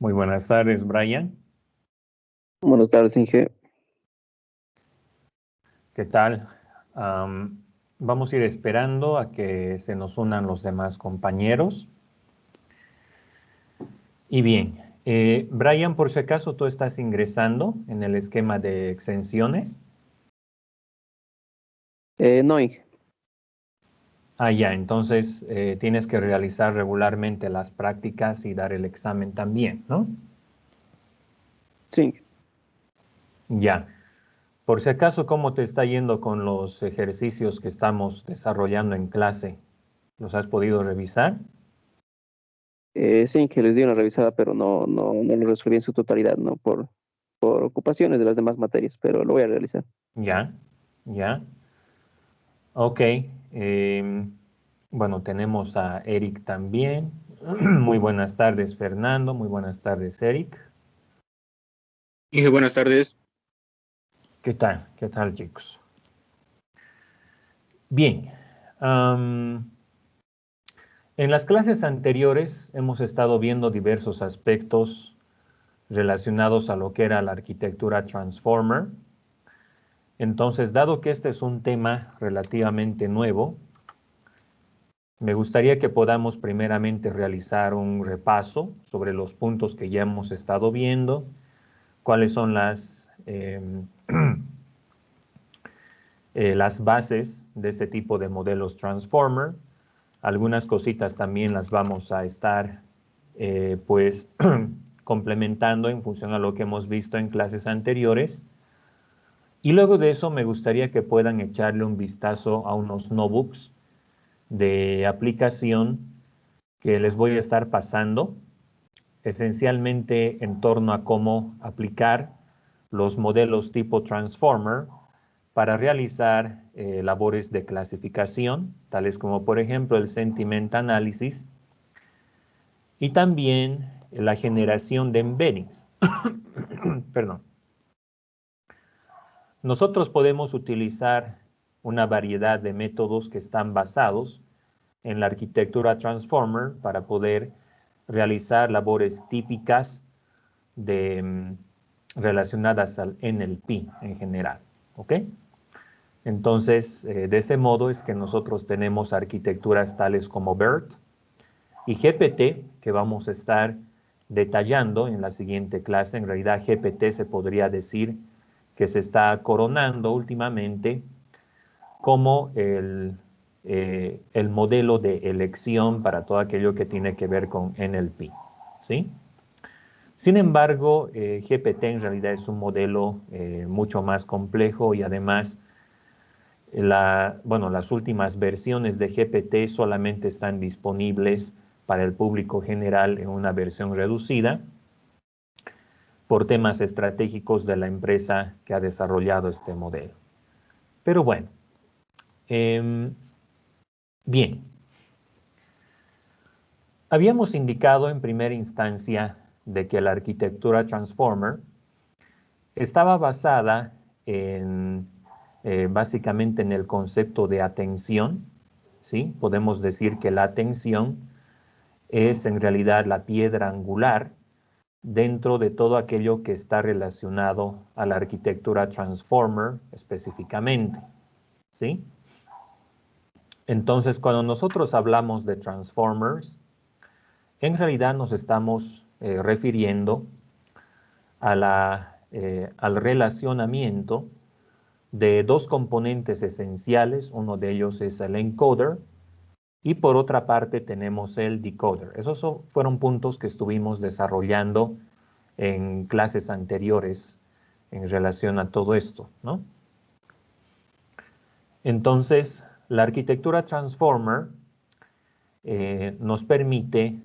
Muy buenas tardes, Brian. Buenas tardes, Inge. ¿Qué tal? Vamos a ir esperando a que se nos unan los demás compañeros. Y bien, Brian, por si acaso tú estás ingresando en el esquema de exenciones. No, Inge. Ya, entonces tienes que realizar regularmente las prácticas y dar el examen también, ¿no? Sí, Inge. Ya. Por si acaso, ¿cómo te está yendo con los ejercicios que estamos desarrollando en clase? ¿Los has podido revisar? Sí, Inge, les di una revisada, pero no lo resolví en su totalidad, ¿no? Por ocupaciones de las demás materias, pero lo voy a realizar. Ya, ya. Ok. Bueno, tenemos a Eric también. Muy buenas tardes, Fernando. Muy buenas tardes, Eric. Inge, buenas tardes. ¿Qué tal? ¿Qué tal, chicos? Bien. En las clases anteriores hemos estado viendo diversos aspectos relacionados a lo que era la arquitectura Transformer. Entonces, dado que este es un tema relativamente nuevo, me gustaría que podamos primeramente realizar un repaso sobre los puntos que ya hemos estado viendo, cuáles son las bases de este tipo de modelos Transformer. Algunas cositas también las vamos a estar pues complementando en función a lo que hemos visto en clases anteriores. Y luego de eso me gustaría que puedan echarle un vistazo a unos notebooks de aplicación que les voy a estar pasando, esencialmente en torno a cómo aplicar los modelos tipo Transformer para realizar labores de clasificación, tales como por ejemplo el Sentiment Analysis y también la generación de embeddings. Perdón. Nosotros podemos utilizar una variedad de métodos que están basados en la arquitectura Transformer para poder realizar labores típicas relacionadas al NLP en general. ¿Ok? Entonces, de ese modo es que nosotros tenemos arquitecturas tales como BERT y GPT, que vamos a estar detallando en la siguiente clase. En realidad, GPT se podría decir que se está coronando últimamente como el modelo de elección para todo aquello que tiene que ver con NLP. ¿Sí? Sin embargo, GPT en realidad es un modelo mucho más complejo y además las últimas versiones de GPT solamente están disponibles para el público general en una versión reducida por temas estratégicos de la empresa que ha desarrollado este modelo. Pero bueno, bien. Habíamos indicado en primera instancia de que la arquitectura Transformer estaba basada básicamente en el concepto de atención, ¿sí? Podemos decir que la atención es en realidad la piedra angular dentro de todo aquello que está relacionado a la arquitectura Transformer específicamente, ¿sí? Entonces, cuando nosotros hablamos de Transformers, en realidad nos estamos refiriendo al relacionamiento de dos componentes esenciales. Uno de ellos es el encoder y por otra parte tenemos el decoder. Esos fueron puntos que estuvimos desarrollando en clases anteriores en relación a todo esto, ¿no? Entonces, la arquitectura Transformer nos permite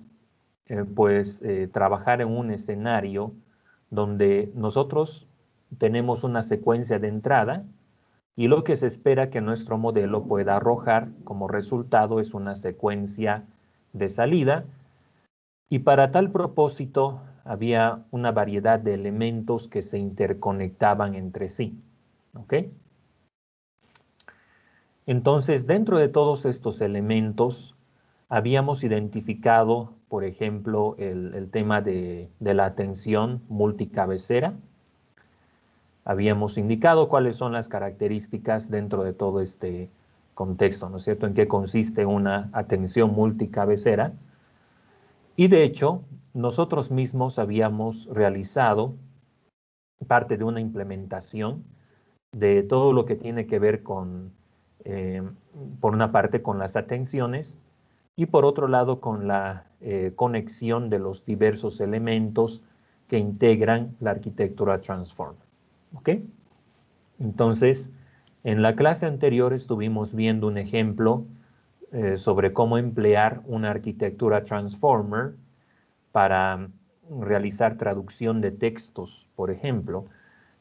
trabajar en un escenario donde nosotros tenemos una secuencia de entrada y lo que se espera que nuestro modelo pueda arrojar como resultado es una secuencia de salida, y para tal propósito había una variedad de elementos que se interconectaban entre sí. ¿Ok? Entonces, dentro de todos estos elementos, habíamos identificado, por ejemplo, el tema de la atención multicabecera. Habíamos indicado cuáles son las características dentro de todo este contexto, ¿no es cierto?, en qué consiste una atención multicabecera. Y de hecho, nosotros mismos habíamos realizado parte de una implementación de todo lo que tiene que ver con, por una parte, con las atenciones y por otro lado, con la conexión de los diversos elementos que integran la arquitectura Transformer. ¿Ok? Entonces, en la clase anterior estuvimos viendo un ejemplo sobre cómo emplear una arquitectura Transformer para realizar traducción de textos, por ejemplo.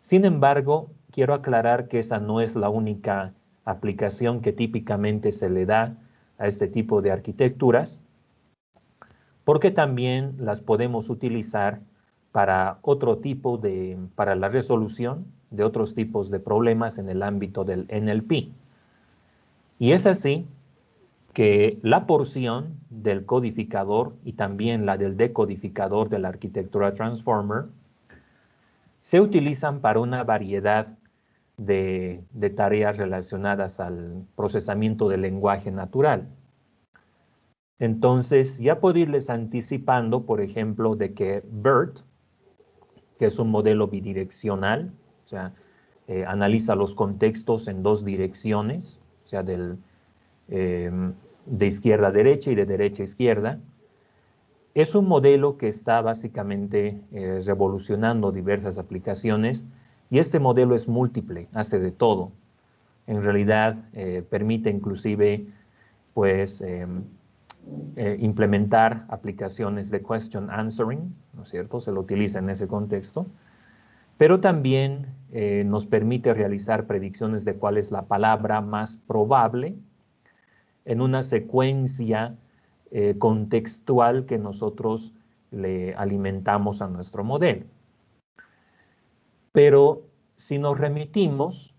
Sin embargo, quiero aclarar que esa no es la única aplicación que típicamente se le da a este tipo de arquitecturas, porque también las podemos utilizar para otro tipo de, para la resolución de otros tipos de problemas en el ámbito del NLP. Y es así que la porción del codificador y también la del decodificador de la arquitectura Transformer se utilizan para una variedad de tareas relacionadas al procesamiento del lenguaje natural. Entonces, ya puedo irles anticipando, por ejemplo, de que BERT, que es un modelo bidireccional, o sea, analiza los contextos en dos direcciones, o sea, de izquierda a derecha y de derecha a izquierda. Es un modelo que está básicamente revolucionando diversas aplicaciones y este modelo es múltiple, hace de todo. En realidad permite inclusive pues implementar aplicaciones de question answering, ¿no es cierto? Se lo utiliza en ese contexto, pero también nos permite realizar predicciones de cuál es la palabra más probable en una secuencia contextual que nosotros le alimentamos a nuestro modelo. Pero si nos remitimos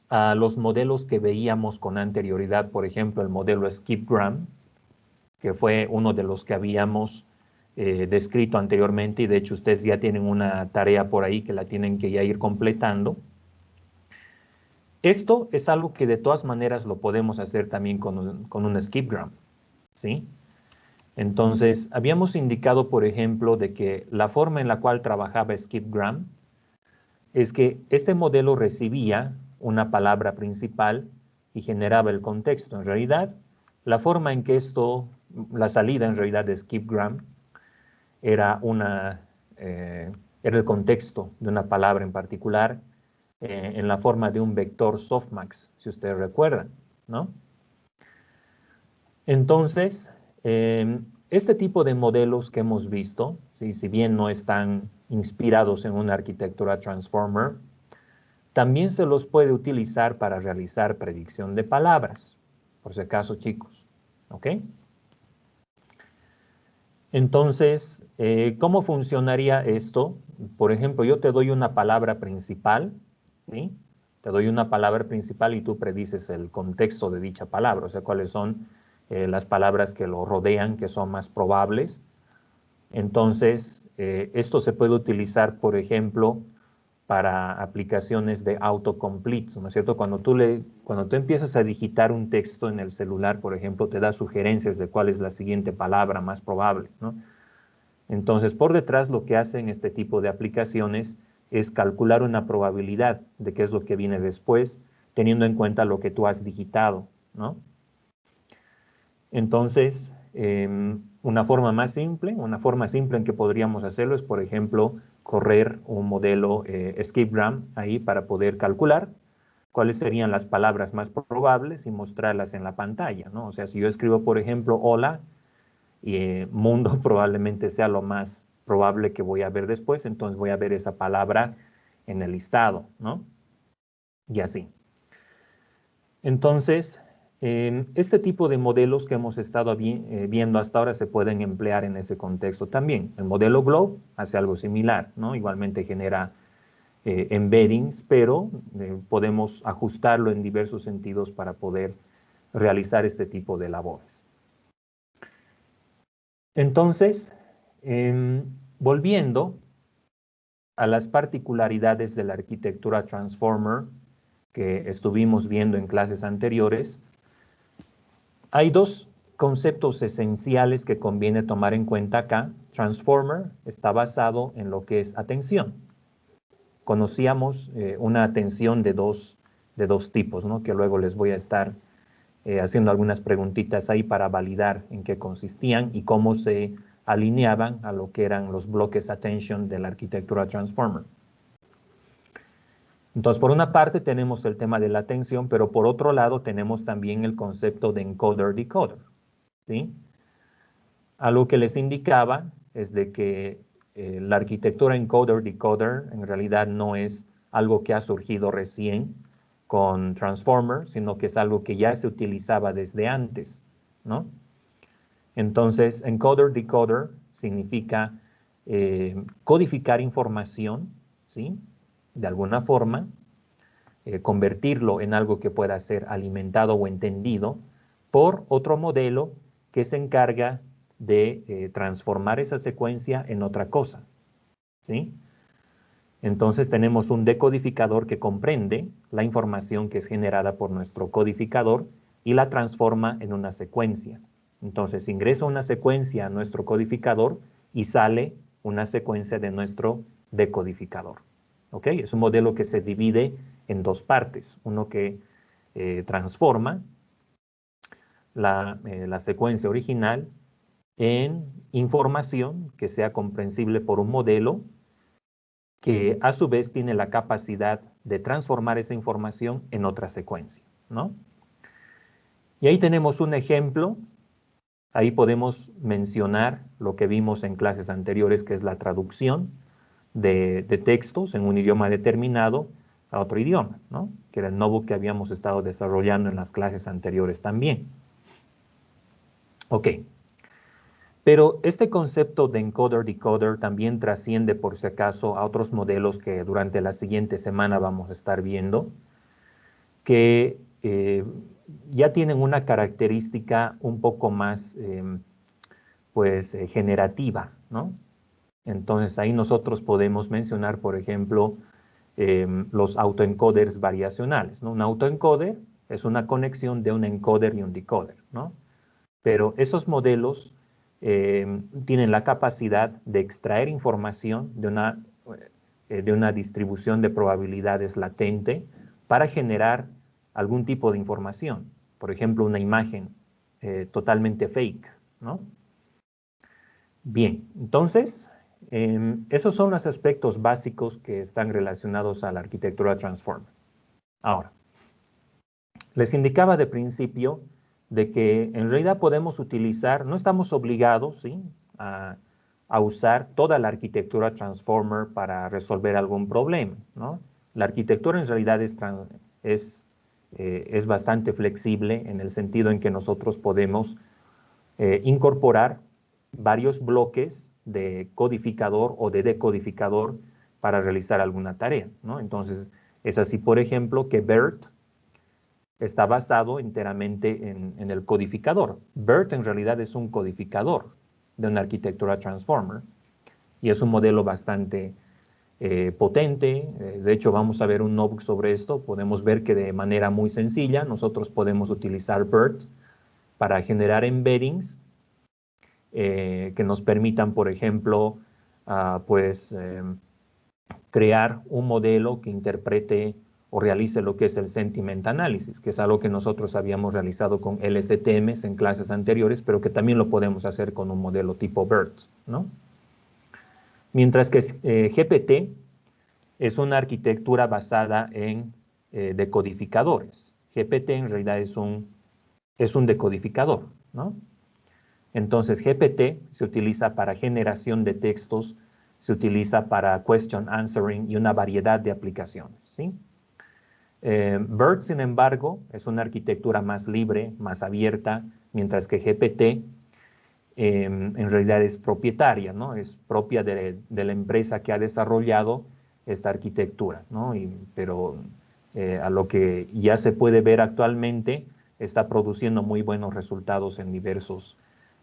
a los modelos que veíamos con anterioridad, por ejemplo, el modelo Skipgram, que fue uno de los que habíamos descrito anteriormente, y de hecho ustedes ya tienen una tarea por ahí que la tienen que ya ir completando. Esto es algo que de todas maneras lo podemos hacer también con un Skipgram, ¿sí? Entonces, habíamos indicado, por ejemplo, de que la forma en la cual trabajaba Skipgram es que este modelo recibía una palabra principal y generaba el contexto. En realidad, la forma en que esto, la salida en realidad de Skipgram era el contexto de una palabra en particular en la forma de un vector softmax, si ustedes recuerdan, ¿no? Entonces, este tipo de modelos que hemos visto, ¿sí?, si bien no están inspirados en una arquitectura Transformer, también se los puede utilizar para realizar predicción de palabras, por si acaso, chicos, ¿ok? Entonces, ¿cómo funcionaría esto? Por ejemplo, yo te doy una palabra principal, ¿sí? Te doy una palabra principal y tú predices el contexto de dicha palabra, o sea, cuáles son las palabras que lo rodean, que son más probables. Entonces, esto se puede utilizar, por ejemplo, para aplicaciones de autocomplete, ¿no es cierto? Cuando tú empiezas a digitar un texto en el celular, por ejemplo, te da sugerencias de cuál es la siguiente palabra más probable, ¿no? Entonces, por detrás lo que hacen este tipo de aplicaciones es calcular una probabilidad de qué es lo que viene después, teniendo en cuenta lo que tú has digitado, ¿no? Entonces, una forma simple en que podríamos hacerlo es, por ejemplo, correr un modelo Skipgram ahí para poder calcular cuáles serían las palabras más probables y mostrarlas en la pantalla, ¿no? O sea, si yo escribo, por ejemplo, hola, y mundo probablemente sea lo más probable que voy a ver después, entonces voy a ver esa palabra en el listado, ¿no? Y así. Entonces, este tipo de modelos que hemos estado viendo hasta ahora se pueden emplear en ese contexto también. El modelo Globe hace algo similar, ¿no? Igualmente genera embeddings, pero podemos ajustarlo en diversos sentidos para poder realizar este tipo de labores. Entonces, volviendo a las particularidades de la arquitectura Transformer que estuvimos viendo en clases anteriores, hay dos conceptos esenciales que conviene tomar en cuenta acá. Transformer está basado en lo que es atención. Conocíamos una atención de dos tipos, ¿no? Que luego les voy a estar haciendo algunas preguntitas ahí para validar en qué consistían y cómo se alineaban a lo que eran los bloques attention de la arquitectura Transformer. Entonces, por una parte tenemos el tema de la atención, pero por otro lado tenemos también el concepto de encoder-decoder, ¿sí? Algo que les indicaba es de que la arquitectura encoder-decoder en realidad no es algo que ha surgido recién con Transformer, sino que es algo que ya se utilizaba desde antes, ¿no? Entonces, encoder-decoder significa codificar información, ¿sí? De alguna forma, convertirlo en algo que pueda ser alimentado o entendido por otro modelo que se encarga de transformar esa secuencia en otra cosa, ¿sí? Entonces tenemos un decodificador que comprende la información que es generada por nuestro codificador y la transforma en una secuencia. Entonces ingresa una secuencia a nuestro codificador y sale una secuencia de nuestro decodificador. ¿Ok? Es un modelo que se divide en dos partes. Uno que transforma la secuencia original en información que sea comprensible por un modelo que a su vez tiene la capacidad de transformar esa información en otra secuencia, ¿no? Y ahí tenemos un ejemplo. Ahí podemos mencionar lo que vimos en clases anteriores, que es la traducción de textos en un idioma determinado a otro idioma, ¿no? Que era el notebook que habíamos estado desarrollando en las clases anteriores también. Ok. Pero este concepto de encoder-decoder también trasciende, por si acaso, a otros modelos que durante la siguiente semana vamos a estar viendo, que ya tienen una característica un poco más, generativa, ¿no? Entonces, ahí nosotros podemos mencionar, por ejemplo, los autoencoders variacionales, ¿no? Un autoencoder es una conexión de un encoder y un decoder, ¿no? Pero esos modelos tienen la capacidad de extraer información de una distribución de probabilidades latente para generar algún tipo de información. Por ejemplo, una imagen totalmente fake, ¿no? Bien, entonces, esos son los aspectos básicos que están relacionados a la arquitectura Transformer. Ahora, les indicaba de principio de que en realidad podemos utilizar, no estamos obligados, ¿sí?, a usar toda la arquitectura Transformer para resolver algún problema, ¿no? La arquitectura en realidad es bastante flexible en el sentido en que nosotros podemos incorporar varios bloques de codificador o de decodificador para realizar alguna tarea, ¿no? Entonces, es así, por ejemplo, que BERT está basado enteramente en el codificador. BERT en realidad es un codificador de una arquitectura Transformer y es un modelo bastante potente. De hecho, vamos a ver un notebook sobre esto. Podemos ver que de manera muy sencilla nosotros podemos utilizar BERT para generar embeddings que nos permitan, por ejemplo, crear un modelo que interprete o realice lo que es el sentiment analysis, que es algo que nosotros habíamos realizado con LSTMs en clases anteriores, pero que también lo podemos hacer con un modelo tipo BERT, ¿no? Mientras que GPT es una arquitectura basada en decodificadores. GPT en realidad es un decodificador, ¿no? Entonces, GPT se utiliza para generación de textos, se utiliza para question answering y una variedad de aplicaciones, ¿sí? BERT, sin embargo, es una arquitectura más libre, más abierta, mientras que GPT en realidad es propietaria, ¿no? Es propia de la empresa que ha desarrollado esta arquitectura, ¿no? Pero a lo que ya se puede ver actualmente, está produciendo muy buenos resultados en diversos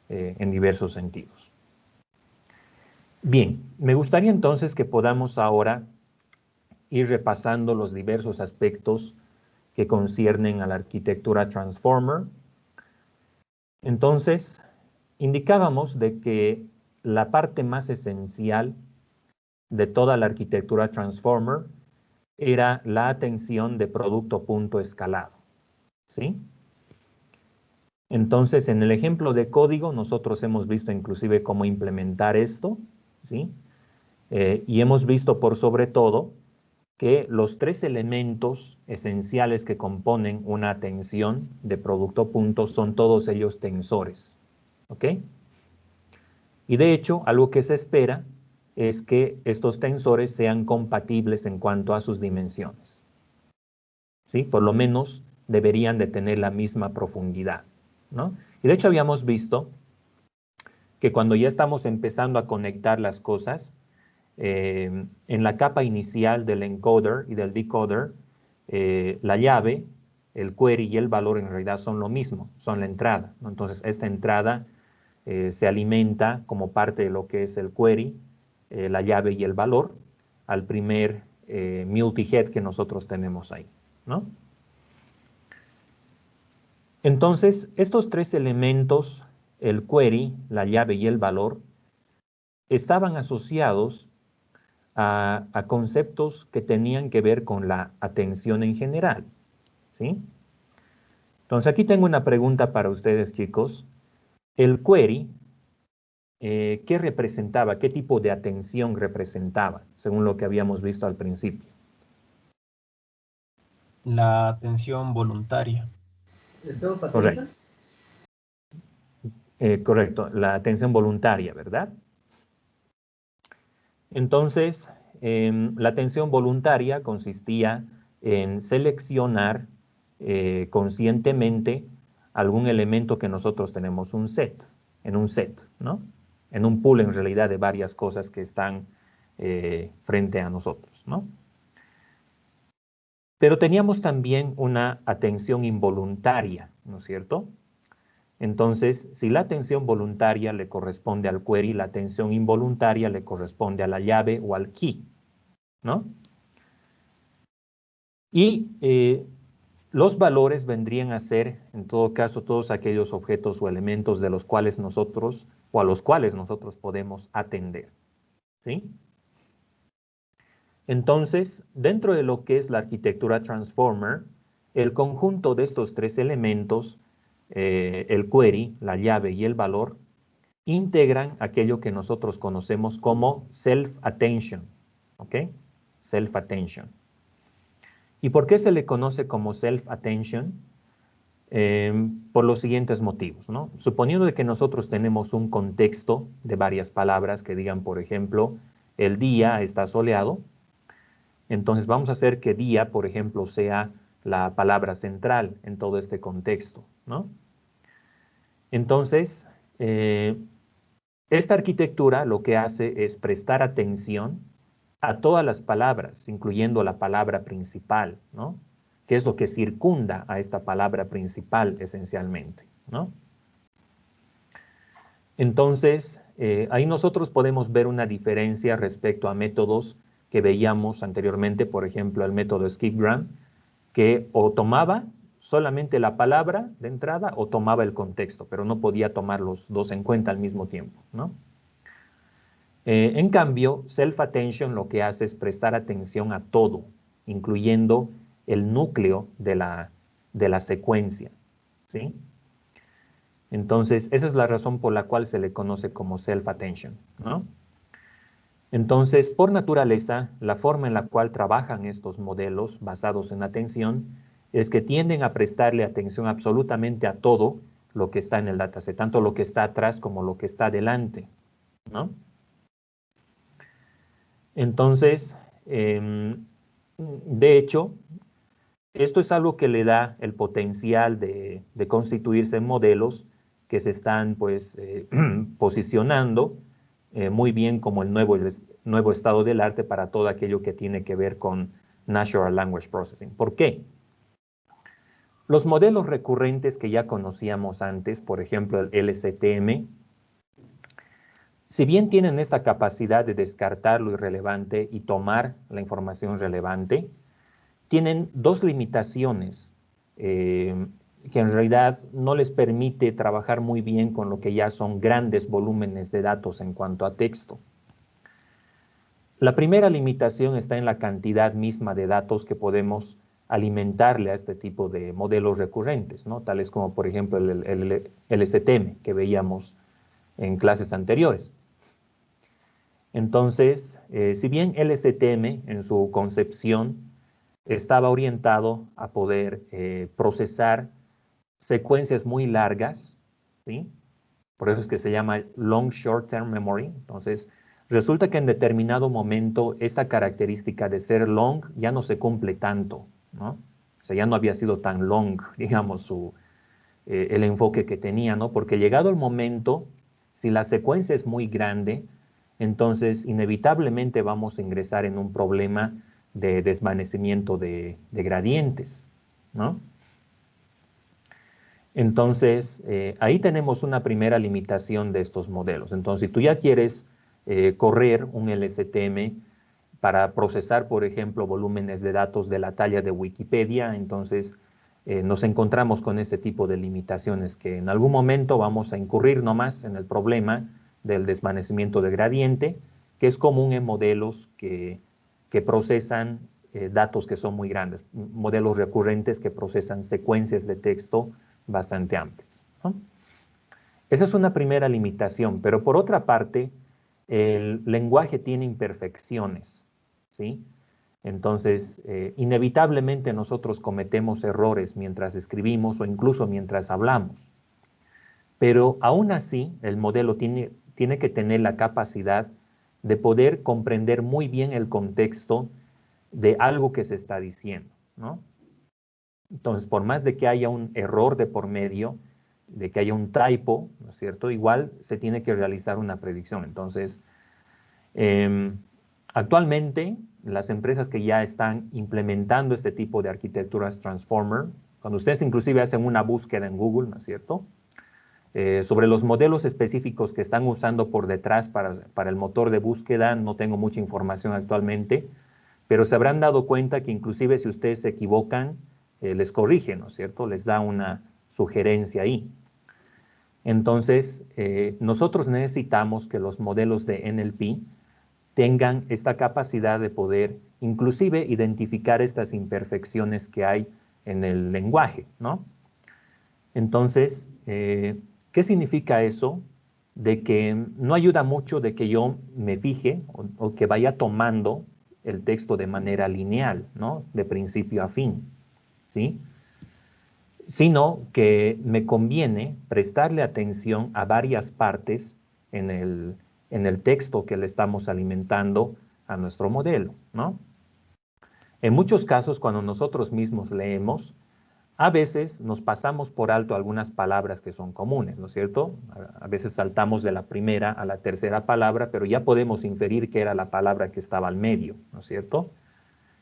en diversos sentidos. Bien, me gustaría entonces que podamos ahora ir repasando los diversos aspectos que conciernen a la arquitectura Transformer. Entonces, indicábamos de que la parte más esencial de toda la arquitectura Transformer era la atención de producto punto escalado, ¿sí? Entonces, en el ejemplo de código, nosotros hemos visto inclusive cómo implementar esto, ¿sí? Y hemos visto por sobre todo que los tres elementos esenciales que componen una atención de producto punto son todos ellos tensores, ¿ok? Y de hecho, algo que se espera es que estos tensores sean compatibles en cuanto a sus dimensiones, ¿sí? Por lo menos deberían de tener la misma profundidad, ¿no? Y de hecho habíamos visto que cuando ya estamos empezando a conectar las cosas, en la capa inicial del encoder y del decoder, la llave, el query y el valor en realidad son lo mismo, son la entrada, ¿no? Entonces, esta entrada se alimenta como parte de lo que es el query, la llave y el valor, al primer multi-head que nosotros tenemos ahí, ¿no? Entonces, estos tres elementos, el query, la llave y el valor, estaban asociados a conceptos que tenían que ver con la atención en general, ¿sí? Entonces, aquí tengo una pregunta para ustedes, chicos. El query, ¿qué representaba? ¿Qué tipo de atención representaba, según lo que habíamos visto al principio? La atención voluntaria. Correcto. Correcto, la atención voluntaria, ¿verdad? Entonces, la atención voluntaria consistía en seleccionar conscientemente algún elemento que nosotros tenemos en un set, ¿no? En un pool en realidad de varias cosas que están frente a nosotros, ¿no? Pero teníamos también una atención involuntaria, ¿no es cierto? Entonces, si la atención voluntaria le corresponde al query, la atención involuntaria le corresponde a la llave o al key, ¿no? Y los valores vendrían a ser, en todo caso, todos aquellos objetos o elementos de los cuales nosotros, o a los cuales nosotros podemos atender, ¿sí? Entonces, dentro de lo que es la arquitectura Transformer, el conjunto de estos tres elementos, el query, la llave y el valor, integran aquello que nosotros conocemos como self-attention, ¿ok? Self-attention. ¿Y por qué se le conoce como self-attention? Por los siguientes motivos, ¿no? Suponiendo de que nosotros tenemos un contexto de varias palabras que digan, por ejemplo, el día está soleado, entonces vamos a hacer que día, por ejemplo, sea la palabra central en todo este contexto, ¿no? Entonces, esta arquitectura lo que hace es prestar atención a todas las palabras, incluyendo la palabra principal, ¿no? Que es lo que circunda a esta palabra principal esencialmente, ¿no? Entonces, ahí nosotros podemos ver una diferencia respecto a métodos que veíamos anteriormente, por ejemplo, el método skipgram, que o tomaba solamente la palabra de entrada o tomaba el contexto, pero no podía tomar los dos en cuenta al mismo tiempo, ¿no? En cambio, self-attention lo que hace es prestar atención a todo, incluyendo el núcleo de la secuencia, ¿sí? Entonces, esa es la razón por la cual se le conoce como self-attention, ¿no? Entonces, por naturaleza, la forma en la cual trabajan estos modelos basados en atención es que tienden a prestarle atención absolutamente a todo lo que está en el dataset, tanto lo que está atrás como lo que está adelante, ¿no? Entonces, de hecho, esto es algo que le da el potencial de constituirse en modelos que se están, pues, posicionando muy bien como el nuevo estado del arte para todo aquello que tiene que ver con Natural Language Processing. ¿Por qué? Los modelos recurrentes que ya conocíamos antes, por ejemplo, el LSTM, si bien tienen esta capacidad de descartar lo irrelevante y tomar la información relevante, tienen dos limitaciones que en realidad no les permite trabajar muy bien con lo que ya son grandes volúmenes de datos en cuanto a texto. La primera limitación está en la cantidad misma de datos que podemos alimentarle a este tipo de modelos recurrentes, ¿no? Tales como, por ejemplo, el LSTM que veíamos en clases anteriores. Entonces, si bien LSTM en su concepción estaba orientado a poder procesar secuencias muy largas, ¿sí? Por eso es que se llama Long Short Term Memory. Entonces, resulta que en determinado momento esta característica de ser long ya no se cumple tanto, ¿no? O sea, ya no había sido tan long, digamos, el enfoque que tenía, ¿no? Porque llegado el momento, si la secuencia es muy grande, entonces inevitablemente vamos a ingresar en un problema de desvanecimiento de gradientes, ¿no? Entonces, ahí tenemos una primera limitación de estos modelos. Entonces, si tú ya quieres correr un LSTM para procesar, por ejemplo, volúmenes de datos de la talla de Wikipedia, entonces nos encontramos con este tipo de limitaciones que en algún momento vamos a incurrir nomás en el problema del desvanecimiento de gradiente, que es común en modelos que procesan datos que son muy grandes, modelos recurrentes que procesan secuencias de texto bastante amplias, ¿no? Esa es una primera limitación, pero por otra parte, el lenguaje tiene imperfecciones, ¿sí? Entonces, inevitablemente nosotros cometemos errores mientras escribimos o incluso mientras hablamos. Pero aún así, el modelo tiene que tener la capacidad de poder comprender muy bien el contexto de algo que se está diciendo, ¿no? Entonces, por más de que haya un error de por medio, de que haya un typo, ¿no es cierto? Igual se tiene que realizar una predicción. Entonces, actualmente, las empresas que ya están implementando este tipo de arquitecturas Transformer, cuando ustedes inclusive hacen una búsqueda en Google, ¿no es cierto? Sobre los modelos específicos que están usando por detrás para el motor de búsqueda, no tengo mucha información actualmente, pero se habrán dado cuenta que inclusive si ustedes se equivocan, les corrige, ¿no es cierto? Les da una sugerencia ahí. Entonces, nosotros necesitamos que los modelos de NLP tengan esta capacidad de poder inclusive identificar estas imperfecciones que hay en el lenguaje, ¿no? Entonces, ¿qué significa eso? De que no ayuda mucho de que yo me fije o que vaya tomando el texto de manera lineal, ¿no? De principio a fin, ¿sí? Sino que me conviene prestarle atención a varias partes en el texto que le estamos alimentando a nuestro modelo, ¿no? En muchos casos, cuando nosotros mismos leemos, a veces nos pasamos por alto algunas palabras que son comunes, ¿no es cierto? A veces saltamos de la primera a la tercera palabra, pero ya podemos inferir que era la palabra que estaba al medio, ¿no es cierto?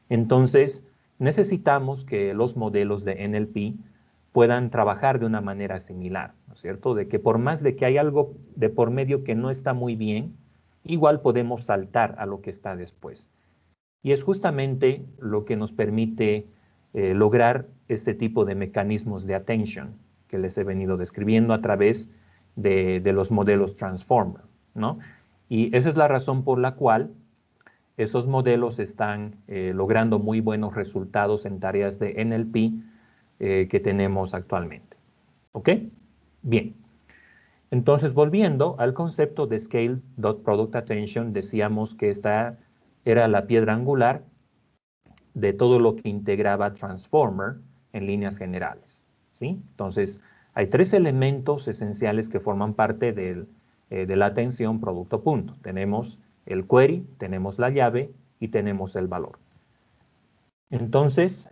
Entonces, necesitamos que los modelos de NLP puedan trabajar de una manera similar, ¿no es cierto? De que por más de que hay algo de por medio que no está muy bien, igual podemos saltar a lo que está después. Y es justamente lo que nos permite lograr este tipo de mecanismos de attention que les he venido describiendo a través de los modelos Transformer, ¿no? Y esa es la razón por la cual esos modelos están logrando muy buenos resultados en tareas de NLP que tenemos actualmente. ¿Ok? Bien. Entonces, volviendo al concepto de Scale.Product Attention, decíamos que esta era la piedra angular de todo lo que integraba Transformer en líneas generales, ¿sí? Entonces, hay tres elementos esenciales que forman parte de la atención producto-punto. Tenemos el query, tenemos la llave y tenemos el valor. Entonces,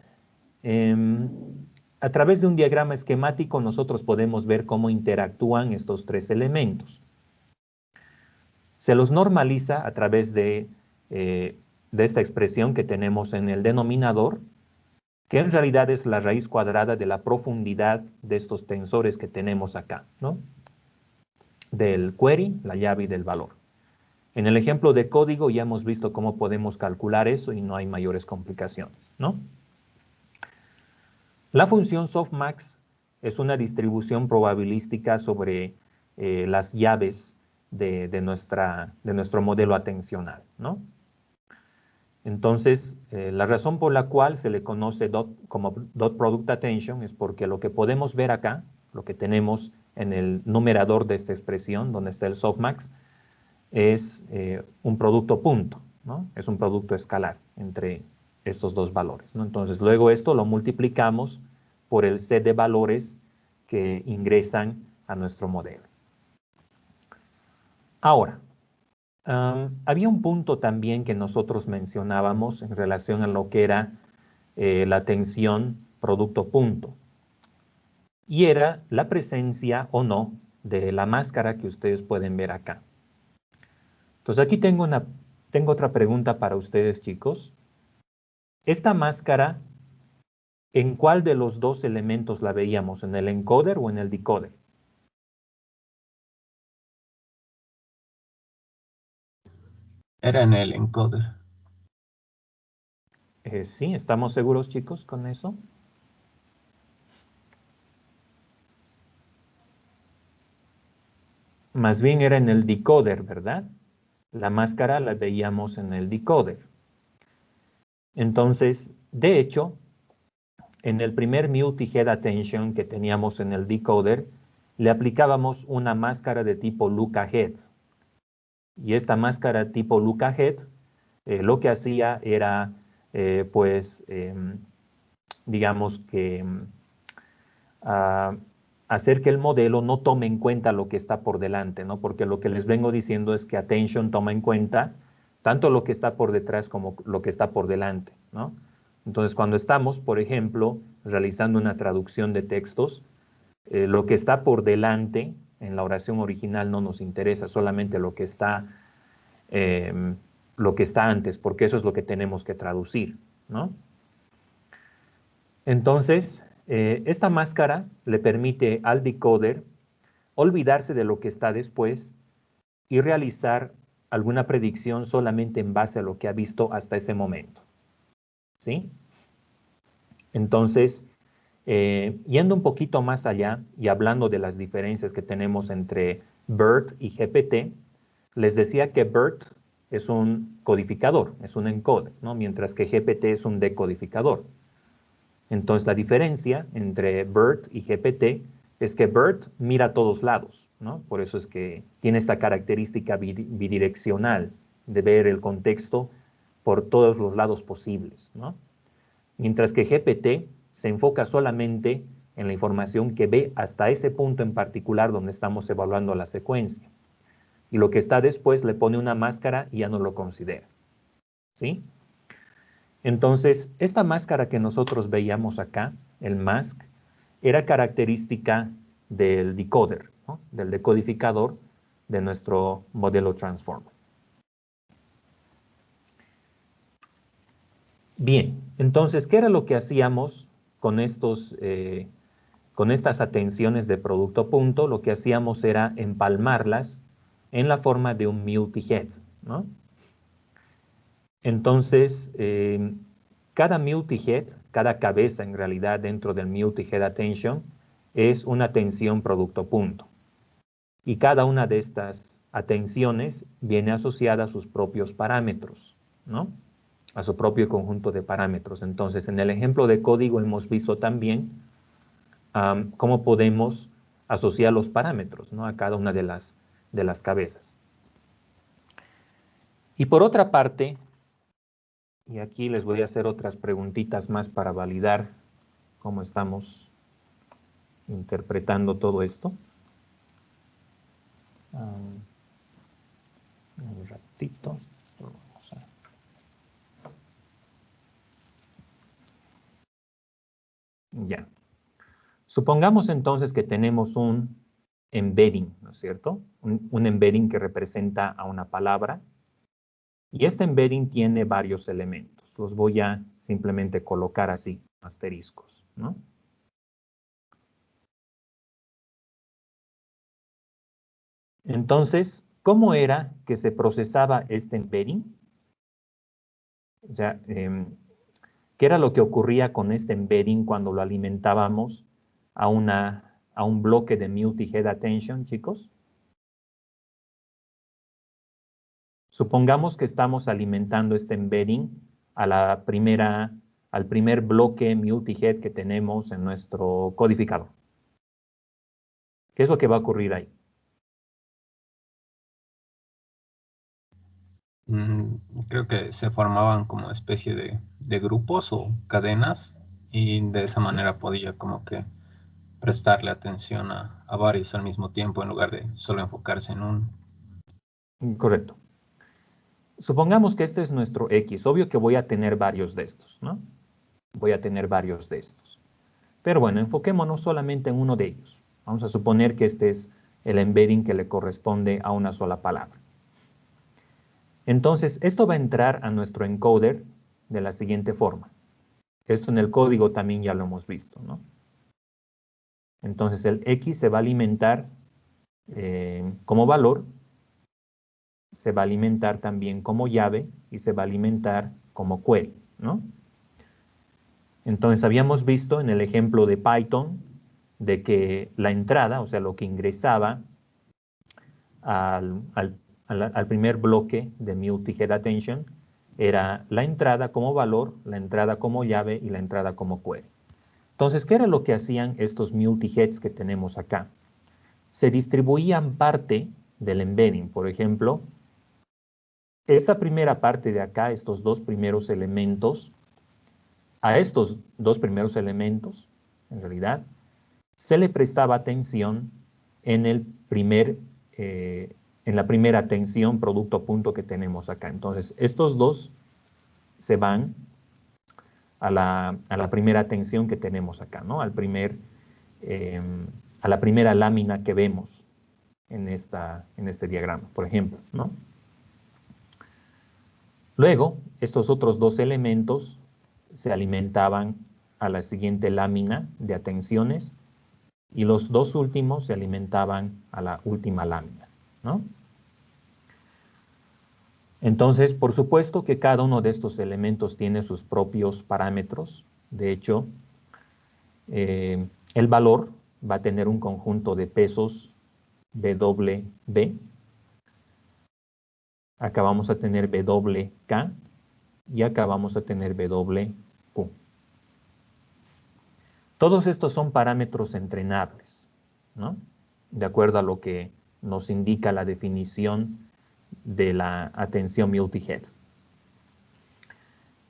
a través de un diagrama esquemático nosotros podemos ver cómo interactúan estos tres elementos. Se los normaliza a través de esta expresión que tenemos en el denominador, que en realidad es la raíz cuadrada de la profundidad de estos tensores que tenemos acá, ¿no? Del query, la llave y del valor. En el ejemplo de código ya hemos visto cómo podemos calcular eso y no hay mayores complicaciones, ¿no? La función softmax es una distribución probabilística sobre las llaves de nuestro modelo atencional, ¿no? Entonces, la razón por la cual se le conoce como dot product attention es porque lo que podemos ver acá, lo que tenemos en el numerador de esta expresión, donde está el softmax, es un producto punto, ¿no? Es un producto escalar entre estos dos valores, ¿no? Entonces, luego esto lo multiplicamos por el set de valores que ingresan a nuestro modelo. Ahora, había un punto también que nosotros mencionábamos en relación a lo que era la tensión producto-punto. Y era la presencia o no de la máscara que ustedes pueden ver acá. Entonces aquí tengo otra pregunta para ustedes, chicos. Esta máscara, ¿en cuál de los dos elementos la veíamos? ¿En el encoder o en el decoder? Era en el encoder. Sí, ¿estamos seguros, chicos, con eso? Más bien era en el decoder, ¿verdad? La máscara la veíamos en el decoder. Entonces, de hecho, en el primer multi-head attention que teníamos en el decoder, le aplicábamos una máscara de tipo Luca-head. Y esta máscara tipo Luca-head lo que hacía era, digamos que hacer que el modelo no tome en cuenta lo que está por delante, ¿no? Porque lo que les vengo diciendo es que attention toma en cuenta tanto lo que está por detrás como lo que está por delante, ¿no? Entonces, cuando estamos, por ejemplo, realizando una traducción de textos, lo que está por delante en la oración original no nos interesa, solamente lo que está antes, porque eso es lo que tenemos que traducir, ¿no? Entonces, esta máscara le permite al decoder olvidarse de lo que está después y realizar alguna predicción solamente en base a lo que ha visto hasta ese momento, ¿sí? Entonces, yendo un poquito más allá y hablando de las diferencias que tenemos entre BERT y GPT, les decía que BERT es un codificador, es un encoder, ¿no? Mientras que GPT es un decodificador. Entonces, la diferencia entre BERT y GPT es que BERT mira a todos lados, ¿no? Por eso es que tiene esta característica bidireccional de ver el contexto por todos los lados posibles, ¿no? Mientras que GPT se enfoca solamente en la información que ve hasta ese punto en particular donde estamos evaluando la secuencia. Y lo que está después le pone una máscara y ya no lo considera, ¿sí? Entonces, esta máscara que nosotros veíamos acá, el mask, era característica del decoder, ¿no? Del decodificador de nuestro modelo transformer. Bien, entonces, ¿qué era lo que hacíamos con estas atenciones de producto punto? Lo que hacíamos era empalmarlas en la forma de un multi-head, ¿no? Entonces, cada multi-head, cada cabeza en realidad dentro del multi-head attention es una atención producto punto. Y cada una de estas atenciones viene asociada a sus propios parámetros, ¿no? A su propio conjunto de parámetros. Entonces, en el ejemplo de código hemos visto también cómo podemos asociar los parámetros, ¿no? A cada una de las cabezas. Y por otra parte, y aquí les voy a hacer otras preguntitas más para validar cómo estamos interpretando todo esto. Un ratito. Ya. Supongamos entonces que tenemos un embedding, ¿no es cierto? Un embedding que representa a una palabra. Y este embedding tiene varios elementos. Los voy a simplemente colocar así. asteriscos, ¿no? Entonces, ¿cómo era que se procesaba este embedding? O sea, ¿qué era lo que ocurría con este embedding cuando lo alimentábamos a un bloque de multi-head attention, chicos? Supongamos que estamos alimentando este embedding al primer bloque multi-head que tenemos en nuestro codificador. ¿Qué es lo que va a ocurrir ahí? Creo que se formaban como especie de grupos o cadenas y de esa manera podía como que prestarle atención a varios al mismo tiempo en lugar de solo enfocarse en uno. Correcto. Supongamos que este es nuestro X. Obvio que voy a tener varios de estos, ¿no? Voy a tener varios de estos. Pero bueno, enfoquémonos solamente en uno de ellos. Vamos a suponer que este es el embedding que le corresponde a una sola palabra. Entonces, esto va a entrar a nuestro encoder de la siguiente forma. Esto en el código también ya lo hemos visto, ¿no? Entonces, el X se va a alimentar como valor, se va a alimentar también como llave y se va a alimentar como query, ¿no? Entonces, habíamos visto en el ejemplo de Python de que la entrada, o sea, lo que ingresaba al primer bloque de multi-head attention era la entrada como valor, la entrada como llave y la entrada como query. Entonces, ¿qué era lo que hacían estos multi-heads que tenemos acá? Se distribuían parte del embedding. Por ejemplo, esta primera parte de acá, estos dos primeros elementos, a estos dos primeros elementos, en realidad, se le prestaba atención en en la primera atención producto punto que tenemos acá. Entonces, estos dos se van a la primera atención que tenemos acá, ¿no? A la primera lámina que vemos en este diagrama, por ejemplo, ¿no? Luego, estos otros dos elementos se alimentaban a la siguiente lámina de atenciones y los dos últimos se alimentaban a la última lámina, ¿no? Entonces, por supuesto que cada uno de estos elementos tiene sus propios parámetros. De hecho, el valor va a tener un conjunto de pesos BW. Acá vamos a tener BWK y acá vamos a tener BWQ. Todos estos son parámetros entrenables, ¿no? De acuerdo a lo que nos indica la definición de la atención multi-head.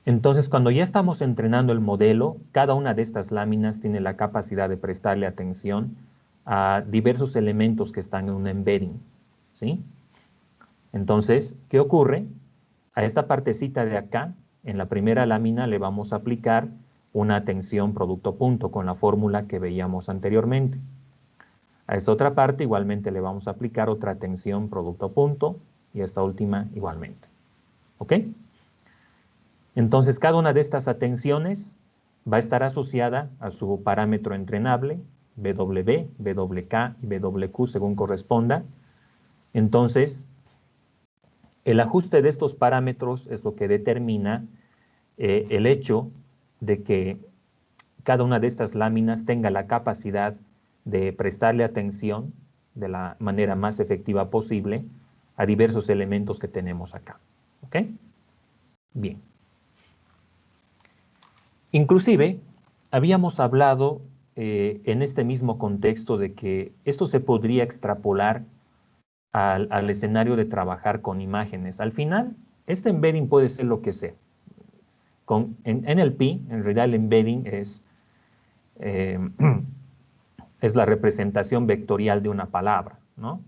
Entonces, cuando ya estamos entrenando el modelo, cada una de estas láminas tiene la capacidad de prestarle atención a diversos elementos que están en un embedding, ¿sí? Entonces, ¿qué ocurre? A esta partecita de acá, en la primera lámina, le vamos a aplicar una atención producto punto con la fórmula que veíamos anteriormente. A esta otra parte igualmente le vamos a aplicar otra atención producto punto y a esta última igualmente. ¿Ok? Entonces, cada una de estas atenciones va a estar asociada a su parámetro entrenable, BW, BWK y BWQ según corresponda. Entonces, el ajuste de estos parámetros es lo que determina el hecho de que cada una de estas láminas tenga la capacidad de prestarle atención de la manera más efectiva posible a diversos elementos que tenemos acá. ¿Ok? Bien. Inclusive, habíamos hablado en este mismo contexto de que esto se podría extrapolar al escenario de trabajar con imágenes. Al final, este embedding puede ser lo que sea. En NLP, en realidad el embedding eh, es la representación vectorial de una palabra, ¿no?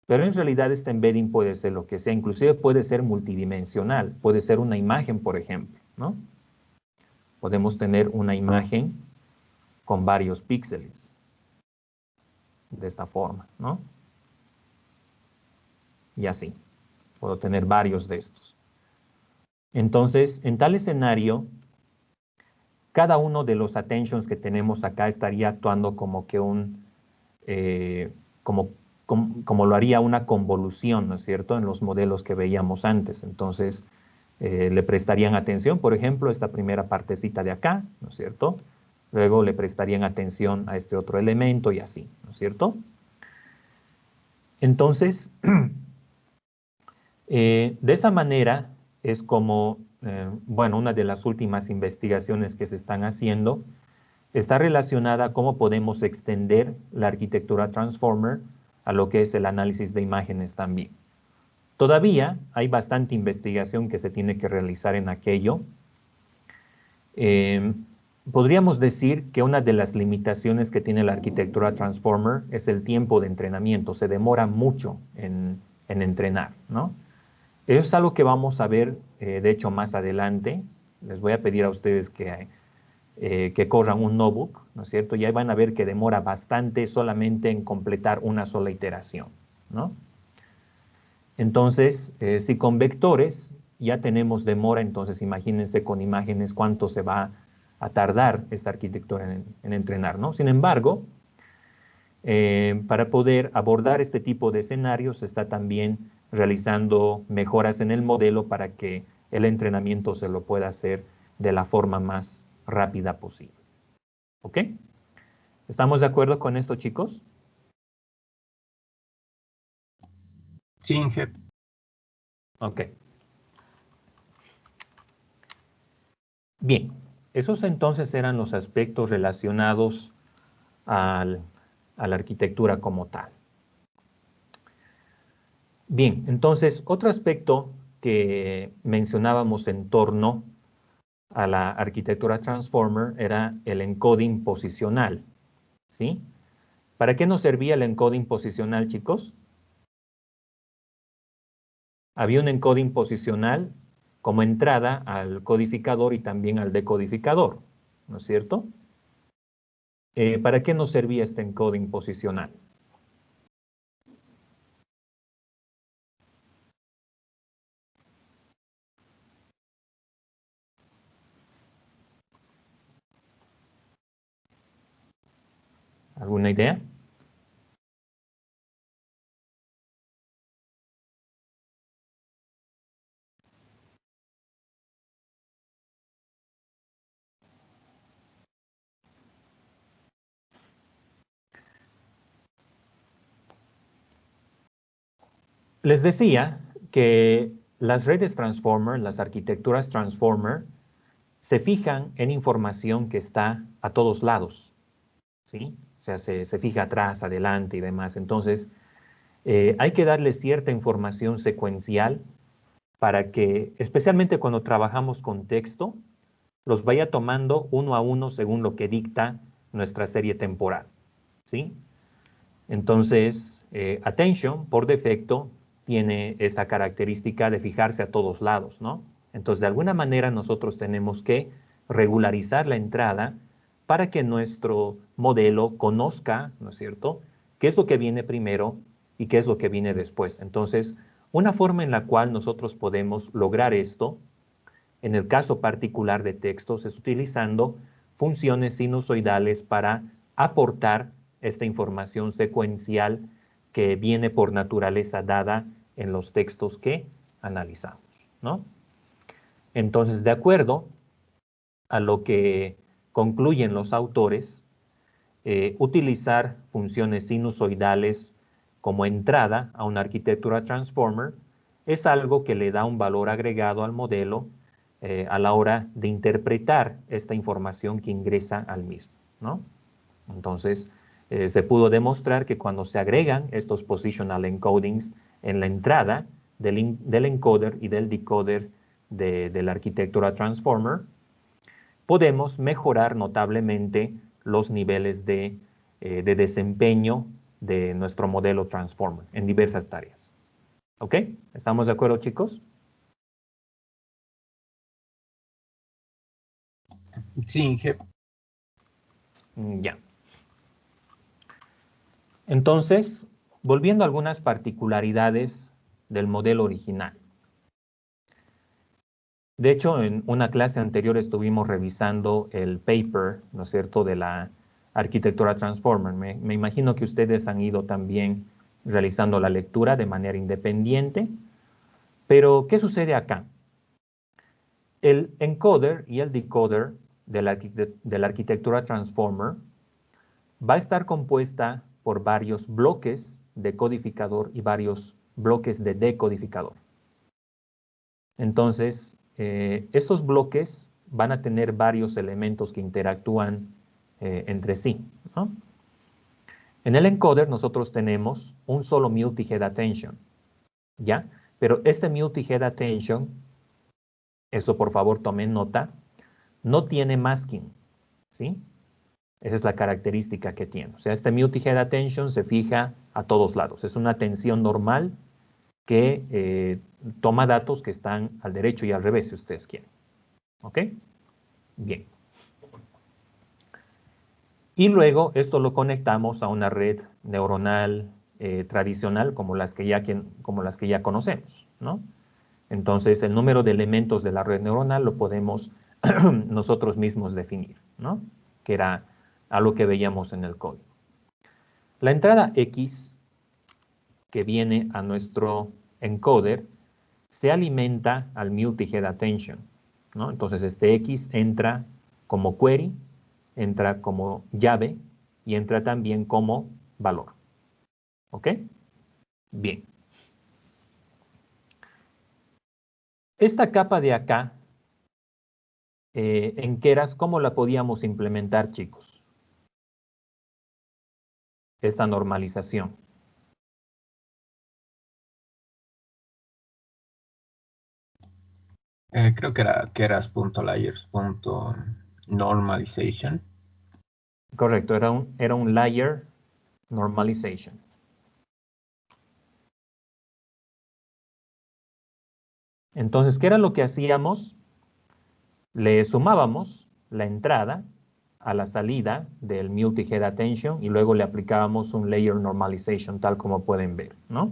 Pero en realidad este embedding puede ser lo que sea, inclusive puede ser multidimensional, puede ser una imagen, por ejemplo, ¿no? Podemos tener una imagen con varios píxeles, de esta forma, ¿no? Y así, puedo tener varios de estos. Entonces, en tal escenario, cada uno de los attentions que tenemos acá estaría actuando como que como lo haría una convolución, ¿no es cierto?, en los modelos que veíamos antes. Entonces, le prestarían atención, por ejemplo, esta primera partecita de acá, ¿no es cierto? Luego le prestarían atención a este otro elemento y así, ¿no es cierto? Entonces, de esa manera es como, bueno, una de las últimas investigaciones que se están haciendo está relacionada a cómo podemos extender la arquitectura Transformer a lo que es el análisis de imágenes también. Todavía hay bastante investigación que se tiene que realizar en aquello. Podríamos decir que una de las limitaciones que tiene la arquitectura Transformer es el tiempo de entrenamiento. Se demora mucho en entrenar, ¿no? Eso es algo que vamos a ver, de hecho, más adelante. Les voy a pedir a ustedes que corran un notebook, ¿no es cierto? Y ahí van a ver que demora bastante solamente en completar una sola iteración, ¿no? Entonces, si con vectores ya tenemos demora, entonces imagínense con imágenes cuánto se va a tardar esta arquitectura en entrenar, ¿no? Sin embargo, para poder abordar este tipo de escenarios, se está también realizando mejoras en el modelo para que el entrenamiento se lo pueda hacer de la forma más rápida posible. ¿Ok? ¿Estamos de acuerdo con esto, chicos? Sí, Inge. Ok. Bien, esos entonces eran los aspectos relacionados a la arquitectura como tal. Bien, entonces otro aspecto que mencionábamos en torno a la arquitectura Transformer era el encoding posicional, ¿sí? ¿Para qué nos servía el encoding posicional, chicos? Había un encoding posicional como entrada al codificador y también al decodificador, ¿no es cierto? ¿Para qué nos servía este encoding posicional? ¿Alguna idea? Les decía que las redes Transformer, las arquitecturas Transformer, se fijan en información que está a todos lados, ¿sí? O sea, se fija atrás, adelante y demás. Entonces, hay que darle cierta información secuencial para que, especialmente cuando trabajamos con texto, los vaya tomando uno a uno según lo que dicta nuestra serie temporal, ¿sí? Entonces, attention, por defecto, tiene esta característica de fijarse a todos lados, ¿no? Entonces, de alguna manera nosotros tenemos que regularizar la entrada para que nuestro modelo conozca, ¿no es cierto?, qué es lo que viene primero y qué es lo que viene después. Entonces, una forma en la cual nosotros podemos lograr esto, en el caso particular de textos, es utilizando funciones sinusoidales para aportar esta información secuencial que viene por naturaleza dada en los textos que analizamos, ¿no? Entonces, de acuerdo a lo que concluyen los autores, utilizar funciones sinusoidales como entrada a una arquitectura Transformer es algo que le da un valor agregado al modelo a la hora de interpretar esta información que ingresa al mismo, ¿no? Entonces, se pudo demostrar que cuando se agregan estos positional encodings en la entrada del encoder y del decoder de la arquitectura Transformer, podemos mejorar notablemente los niveles de desempeño de nuestro modelo Transformer en diversas tareas. ¿Ok? ¿Estamos de acuerdo, chicos? Sí, Inge. Ya. Entonces, volviendo a algunas particularidades del modelo original. De hecho, en una clase anterior estuvimos revisando el paper, ¿no es cierto?, de la arquitectura Transformer. Me imagino que ustedes han ido también realizando la lectura de manera independiente. Pero, ¿qué sucede acá? El encoder y el decoder de la arquitectura Transformer va a estar compuesta por varios bloques de codificador y varios bloques de decodificador. Entonces, estos bloques van a tener varios elementos que interactúan entre sí, ¿no? En el encoder nosotros tenemos un solo multi-head attention, ¿ya? Pero este multi-head attention, eso por favor tomen nota, no tiene masking, ¿sí? Esa es la característica que tiene. O sea, este multi-head attention se fija a todos lados. Es una atención normal que toma datos que están al derecho y al revés, si ustedes quieren. ¿Ok? Bien. Y luego esto lo conectamos a una red neuronal tradicional como las que ya conocemos, ¿no? Entonces, el número de elementos de la red neuronal lo podemos nosotros mismos definir, ¿no? Que era algo que veíamos en el código. La entrada X que viene a nuestro encoder se alimenta al multi-head attention, ¿no? Entonces, este X entra como query, entra como llave y entra también como valor. ¿Ok? Bien. Esta capa de acá, en Keras, ¿cómo la podíamos implementar, chicos? Esta normalización. Creo que era keras.layers.normalization. Correcto, era un layer normalization. Entonces, ¿qué era lo que hacíamos? Le sumábamos la entrada a la salida del multi-head attention y luego le aplicábamos un layer normalization, tal como pueden ver, ¿no?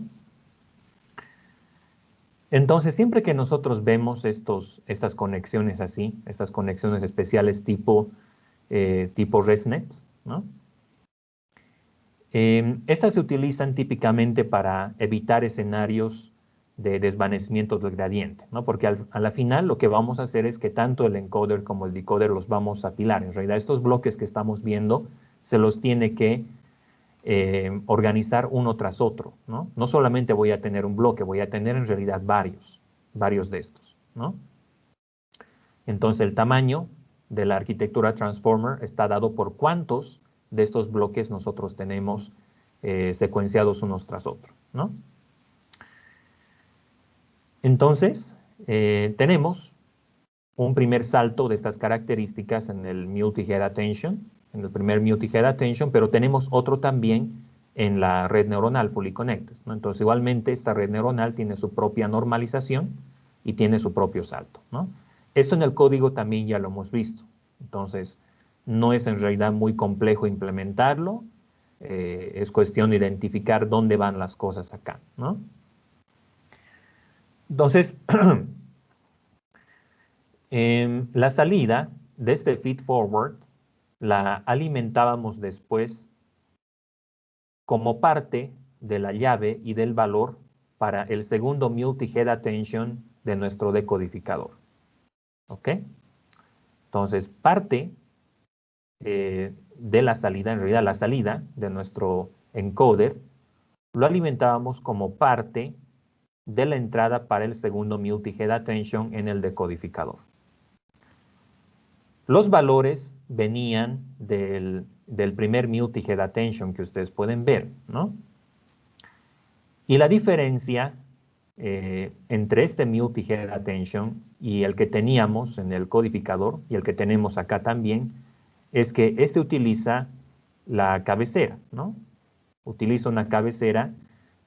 Entonces, siempre que nosotros vemos estas conexiones así, estas conexiones especiales tipo ResNet, ¿no? Estas se utilizan típicamente para evitar escenarios de desvanecimiento del gradiente, ¿no? Porque a la final lo que vamos a hacer es que tanto el encoder como el decoder los vamos a apilar. En realidad, estos bloques que estamos viendo se los tiene que organizar uno tras otro, ¿no? No solamente voy a tener un bloque, voy a tener en realidad varios de estos, ¿no? Entonces, el tamaño de la arquitectura Transformer está dado por cuántos de estos bloques nosotros tenemos secuenciados unos tras otros, ¿no? Entonces, tenemos un primer salto de estas características en el multi-head attention, en el primer multi-head attention, pero tenemos otro también en la red neuronal fully connected, ¿no? Entonces, igualmente, esta red neuronal tiene su propia normalización y tiene su propio salto, ¿no? Esto en el código también ya lo hemos visto. Entonces, no es en realidad muy complejo implementarlo. Es cuestión de identificar dónde van las cosas acá, ¿no? Entonces, la salida de este feed forward la alimentábamos después como parte de la llave y del valor para el segundo multi-head attention de nuestro decodificador. ¿Ok? Entonces, parte de la salida, en realidad la salida de nuestro encoder, lo alimentábamos como parte de la entrada para el segundo multi-head attention en el decodificador. Los valores venían del primer multi-head attention que ustedes pueden ver, ¿no? Y la diferencia entre este multi-head attention y el que teníamos en el codificador y el que tenemos acá también es que este utiliza la cabecera, ¿no? Utiliza una cabecera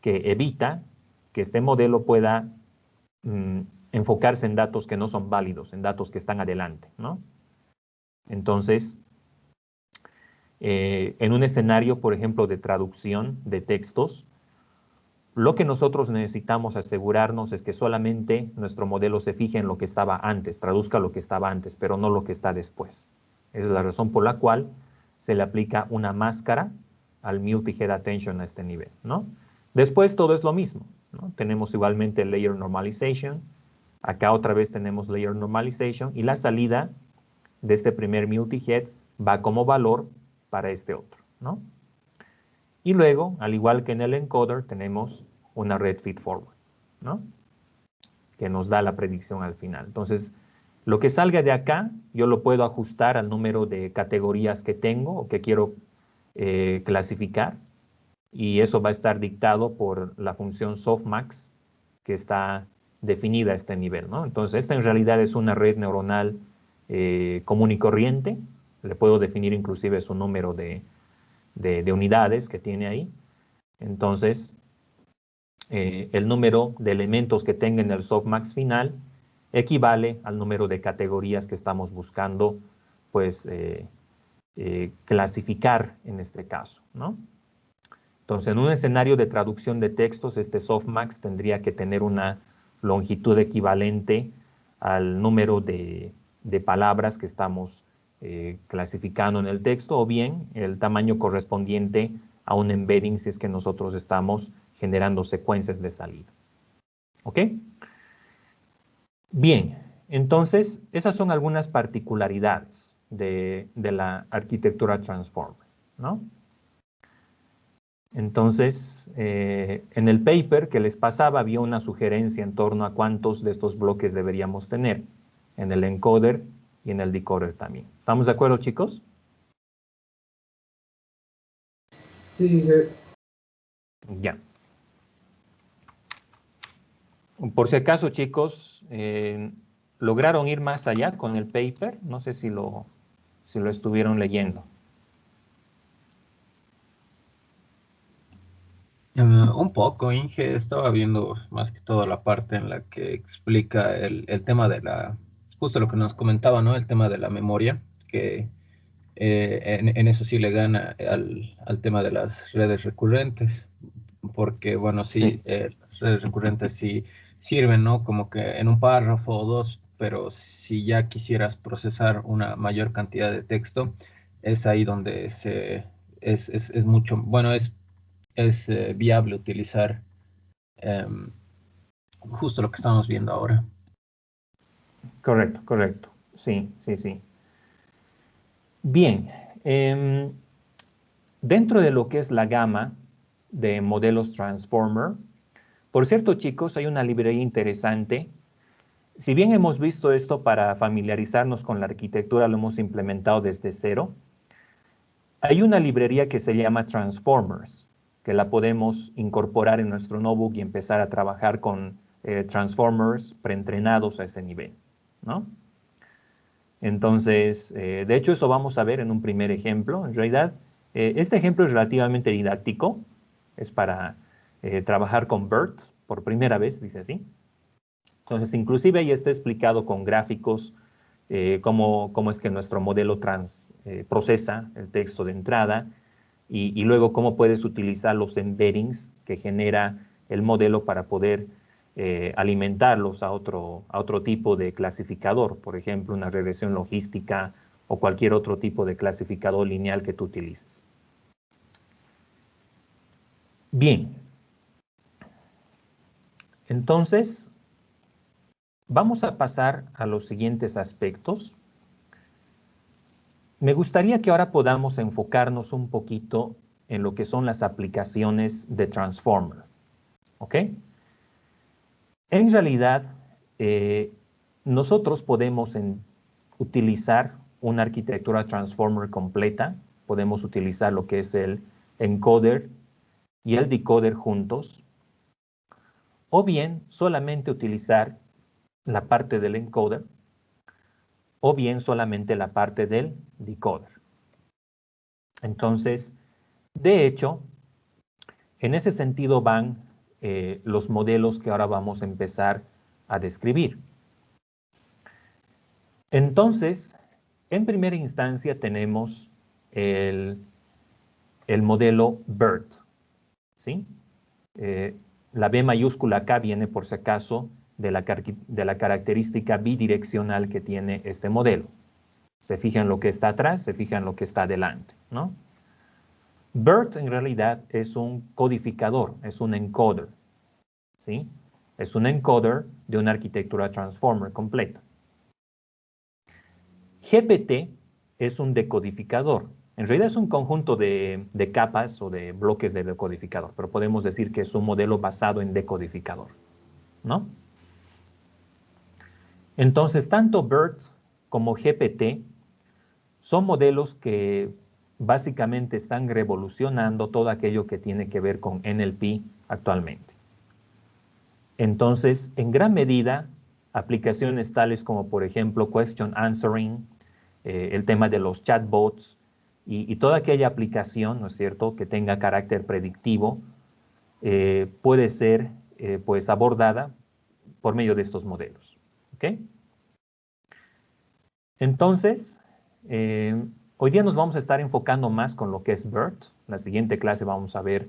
que evita que este modelo pueda enfocarse en datos que no son válidos, en datos que están adelante, ¿no? Entonces, en un escenario, por ejemplo, de traducción de textos, lo que nosotros necesitamos asegurarnos es que solamente nuestro modelo se fije en lo que estaba antes, traduzca lo que estaba antes, pero no lo que está después. Esa es la razón por la cual se le aplica una máscara al multi-head attention a este nivel, ¿no? Después todo es lo mismo, ¿no? Tenemos igualmente layer normalization. Acá otra vez tenemos layer normalization y la salida de este primer multi-head va como valor para este otro, ¿no? Y luego, al igual que en el encoder, tenemos una red feed forward, ¿no? Que nos da la predicción al final. Entonces, lo que salga de acá, yo lo puedo ajustar al número de categorías que tengo o que quiero clasificar. Y eso va a estar dictado por la función softmax que está definida a este nivel, ¿no? Entonces, esta en realidad es una red neuronal común y corriente. Le puedo definir inclusive su número de unidades que tiene ahí. Entonces, el número de elementos que tenga en el softmax final equivale al número de categorías que estamos buscando, pues, clasificar en este caso, ¿no? Entonces, en un escenario de traducción de textos, este softmax tendría que tener una longitud equivalente al número de palabras que estamos clasificando en el texto, o bien el tamaño correspondiente a un embedding si es que nosotros estamos generando secuencias de salida. ¿Ok? Bien, entonces esas son algunas particularidades de la arquitectura Transformer, ¿no? Entonces, en el paper que les pasaba había una sugerencia en torno a cuántos de estos bloques deberíamos tener en el encoder y en el decoder también. ¿Estamos de acuerdo, chicos? Sí, Ya. Por si acaso, chicos, ¿lograron ir más allá con el paper? No sé si lo estuvieron leyendo. Un poco, Inge, estaba viendo más que todo la parte en la que explica el tema de justo lo que nos comentaba, ¿no? El tema de la memoria, que en eso sí le gana al tema de las redes recurrentes, porque, bueno, sí, Sí. las redes recurrentes sí sirven, ¿no? Como que en un párrafo o dos, pero si ya quisieras procesar una mayor cantidad de texto, es ahí donde es mucho, bueno, es viable utilizar em, justo lo que estamos viendo ahora. Correcto, correcto. Sí, sí, sí. Bien. Dentro de lo que es la gama de modelos Transformer, por cierto, chicos, hay una librería interesante. Si bien hemos visto esto para familiarizarnos con la arquitectura, lo hemos implementado desde cero, hay una librería que se llama Transformers, que la podemos incorporar en nuestro notebook y empezar a trabajar con Transformers preentrenados a ese nivel, ¿no? Entonces, de hecho, eso vamos a ver en un primer ejemplo. En realidad, este ejemplo es relativamente didáctico. Es para trabajar con BERT por primera vez, dice así. Entonces, inclusive ahí está explicado con gráficos cómo es que nuestro modelo procesa el texto de entrada y luego cómo puedes utilizar los embeddings que genera el modelo para poder alimentarlos a otro tipo de clasificador, por ejemplo, una regresión logística o cualquier otro tipo de clasificador lineal que tú utilices. Bien. Entonces, vamos a pasar a los siguientes aspectos. Me gustaría que ahora podamos enfocarnos un poquito en lo que son las aplicaciones de Transformer. ¿Ok? En realidad, nosotros podemos utilizar una arquitectura Transformer completa. Podemos utilizar lo que es el encoder y el decoder juntos. O bien solamente utilizar la parte del encoder o bien solamente la parte del decoder. Entonces, de hecho, en ese sentido van los modelos que ahora vamos a empezar a describir. Entonces, en primera instancia tenemos el modelo BERT, ¿sí? La B mayúscula acá viene, por si acaso, de la característica bidireccional que tiene este modelo. Se fijan lo que está atrás, se fijan lo que está adelante, ¿no? BERT en realidad es un codificador, es un encoder, ¿sí? Es un encoder de una arquitectura transformer completa. GPT es un decodificador. En realidad es un conjunto de capas o de bloques de decodificador, pero podemos decir que es un modelo basado en decodificador, ¿no? Entonces, tanto BERT como GPT son modelos que básicamente están revolucionando todo aquello que tiene que ver con NLP actualmente. Entonces, en gran medida, aplicaciones tales como, por ejemplo, question answering, el tema de los chatbots y toda aquella aplicación, ¿no es cierto?, que tenga carácter predictivo, puede ser pues abordada por medio de estos modelos. ¿Ok? Entonces, hoy día nos vamos a estar enfocando más con lo que es BERT. En la siguiente clase vamos a ver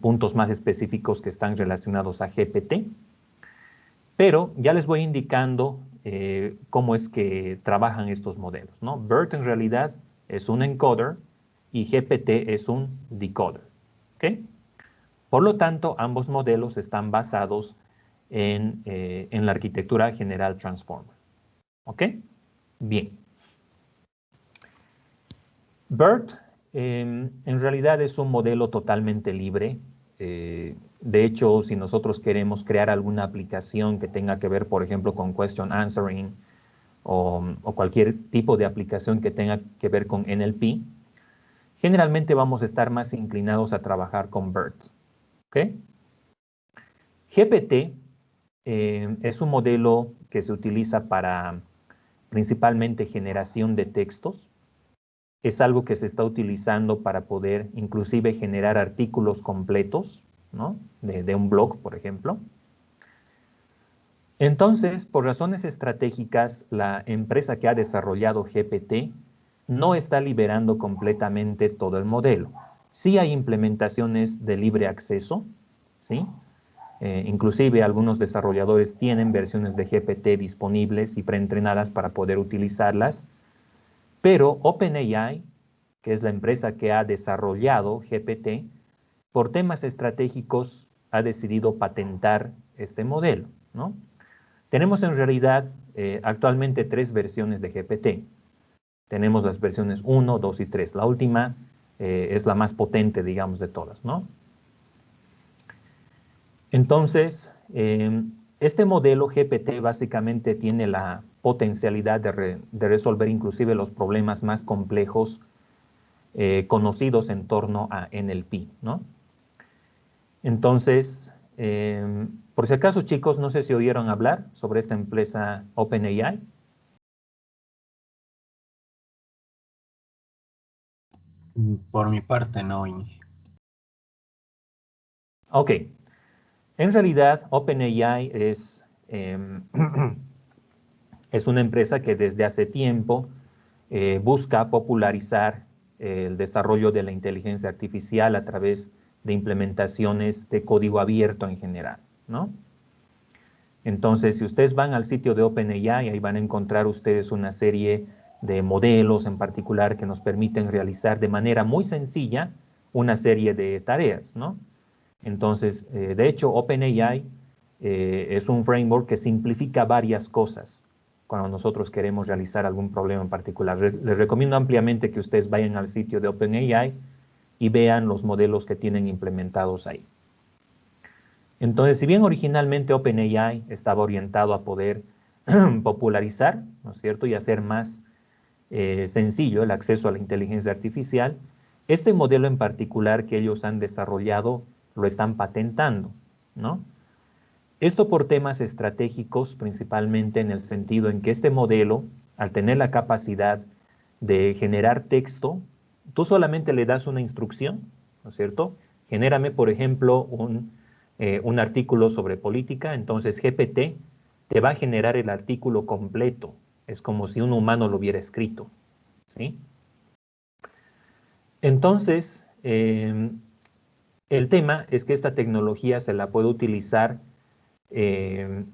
puntos más específicos que están relacionados a GPT. Pero ya les voy indicando cómo es que trabajan estos modelos, ¿no? BERT en realidad es un encoder y GPT es un decoder. ¿Ok? Por lo tanto, ambos modelos están basados en la arquitectura general Transformer. ¿Ok? Bien. BERT en realidad es un modelo totalmente libre. De hecho, si nosotros queremos crear alguna aplicación que tenga que ver, por ejemplo, con question answering o cualquier tipo de aplicación que tenga que ver con NLP, generalmente vamos a estar más inclinados a trabajar con BERT. ¿Ok? GPT es un modelo que se utiliza para principalmente generación de textos. Es algo que se está utilizando para poder inclusive generar artículos completos, ¿no? de un blog, por ejemplo. Entonces, por razones estratégicas, la empresa que ha desarrollado GPT no está liberando completamente todo el modelo. Sí hay implementaciones de libre acceso, ¿sí? Inclusive algunos desarrolladores tienen versiones de GPT disponibles y preentrenadas para poder utilizarlas, pero OpenAI, que es la empresa que ha desarrollado GPT, por temas estratégicos ha decidido patentar este modelo, ¿no? Tenemos en realidad actualmente 3 versiones de GPT. Tenemos las versiones 1, 2 y 3. La última es la más potente, digamos, de todas, ¿no? Entonces, este modelo GPT básicamente tiene la potencialidad de resolver inclusive los problemas más complejos conocidos en torno a NLP, ¿no? Entonces, por si acaso, chicos, no sé si oyeron hablar sobre esta empresa OpenAI. Por mi parte, no, Inge. Ok. En realidad, OpenAI es una empresa que desde hace tiempo busca popularizar el desarrollo de la inteligencia artificial a través de implementaciones de código abierto en general, ¿no? Entonces, si ustedes van al sitio de OpenAI, ahí van a encontrar ustedes una serie de modelos en particular que nos permiten realizar de manera muy sencilla una serie de tareas, ¿no? Entonces, de hecho, OpenAI es un framework que simplifica varias cosas cuando nosotros queremos realizar algún problema en particular. Les recomiendo ampliamente que ustedes vayan al sitio de OpenAI y vean los modelos que tienen implementados ahí. Entonces, si bien originalmente OpenAI estaba orientado a poder popularizar, ¿no es cierto?, y hacer más sencillo el acceso a la inteligencia artificial, este modelo en particular que ellos han desarrollado lo están patentando, ¿no? Esto por temas estratégicos, principalmente en el sentido en que este modelo, al tener la capacidad de generar texto, tú solamente le das una instrucción, ¿no es cierto? Genérame, por ejemplo, un artículo sobre política, entonces GPT te va a generar el artículo completo. Es como si un humano lo hubiera escrito, ¿sí? Entonces, El tema es que esta tecnología se la puede utilizar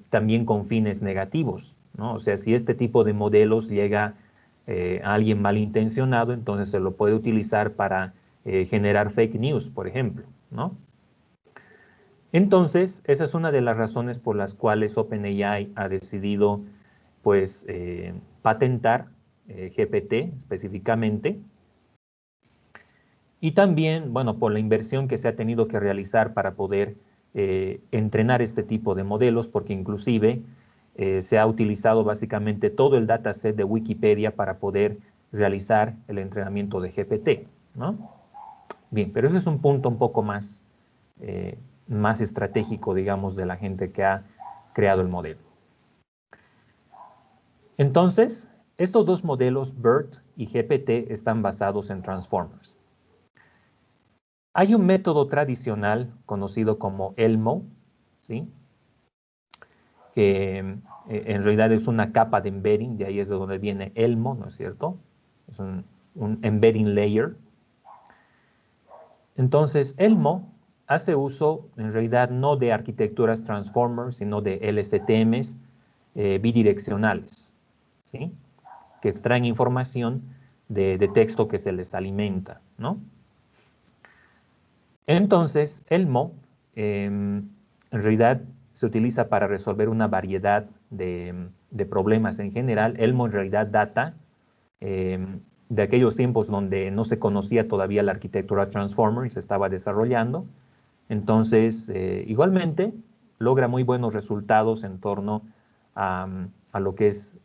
también con fines negativos, ¿no? O sea, si este tipo de modelos llega a alguien malintencionado, entonces se lo puede utilizar para generar fake news, por ejemplo, ¿no? Entonces, esa es una de las razones por las cuales OpenAI ha decidido, pues, patentar GPT específicamente. Y también, bueno, por la inversión que se ha tenido que realizar para poder entrenar este tipo de modelos, porque inclusive se ha utilizado básicamente todo el dataset de Wikipedia para poder realizar el entrenamiento de GPT, ¿no? Bien, pero ese es un punto un poco más, más estratégico, digamos, de la gente que ha creado el modelo. Entonces, estos dos modelos, BERT y GPT, están basados en Transformers. Hay un método tradicional conocido como ELMO, ¿sí? Que en realidad es una capa de embedding, de ahí es de donde viene ELMO, ¿no es cierto? Es un embedding layer. Entonces, ELMO hace uso, en realidad, no de arquitecturas Transformers, sino de LSTMs bidireccionales, ¿sí? Que extraen información de texto que se les alimenta, ¿no? Entonces, ELMO en realidad se utiliza para resolver una variedad de problemas en general. ELMO en realidad data de aquellos tiempos donde no se conocía todavía la arquitectura Transformer y se estaba desarrollando. Entonces, igualmente, logra muy buenos resultados en torno a lo que es,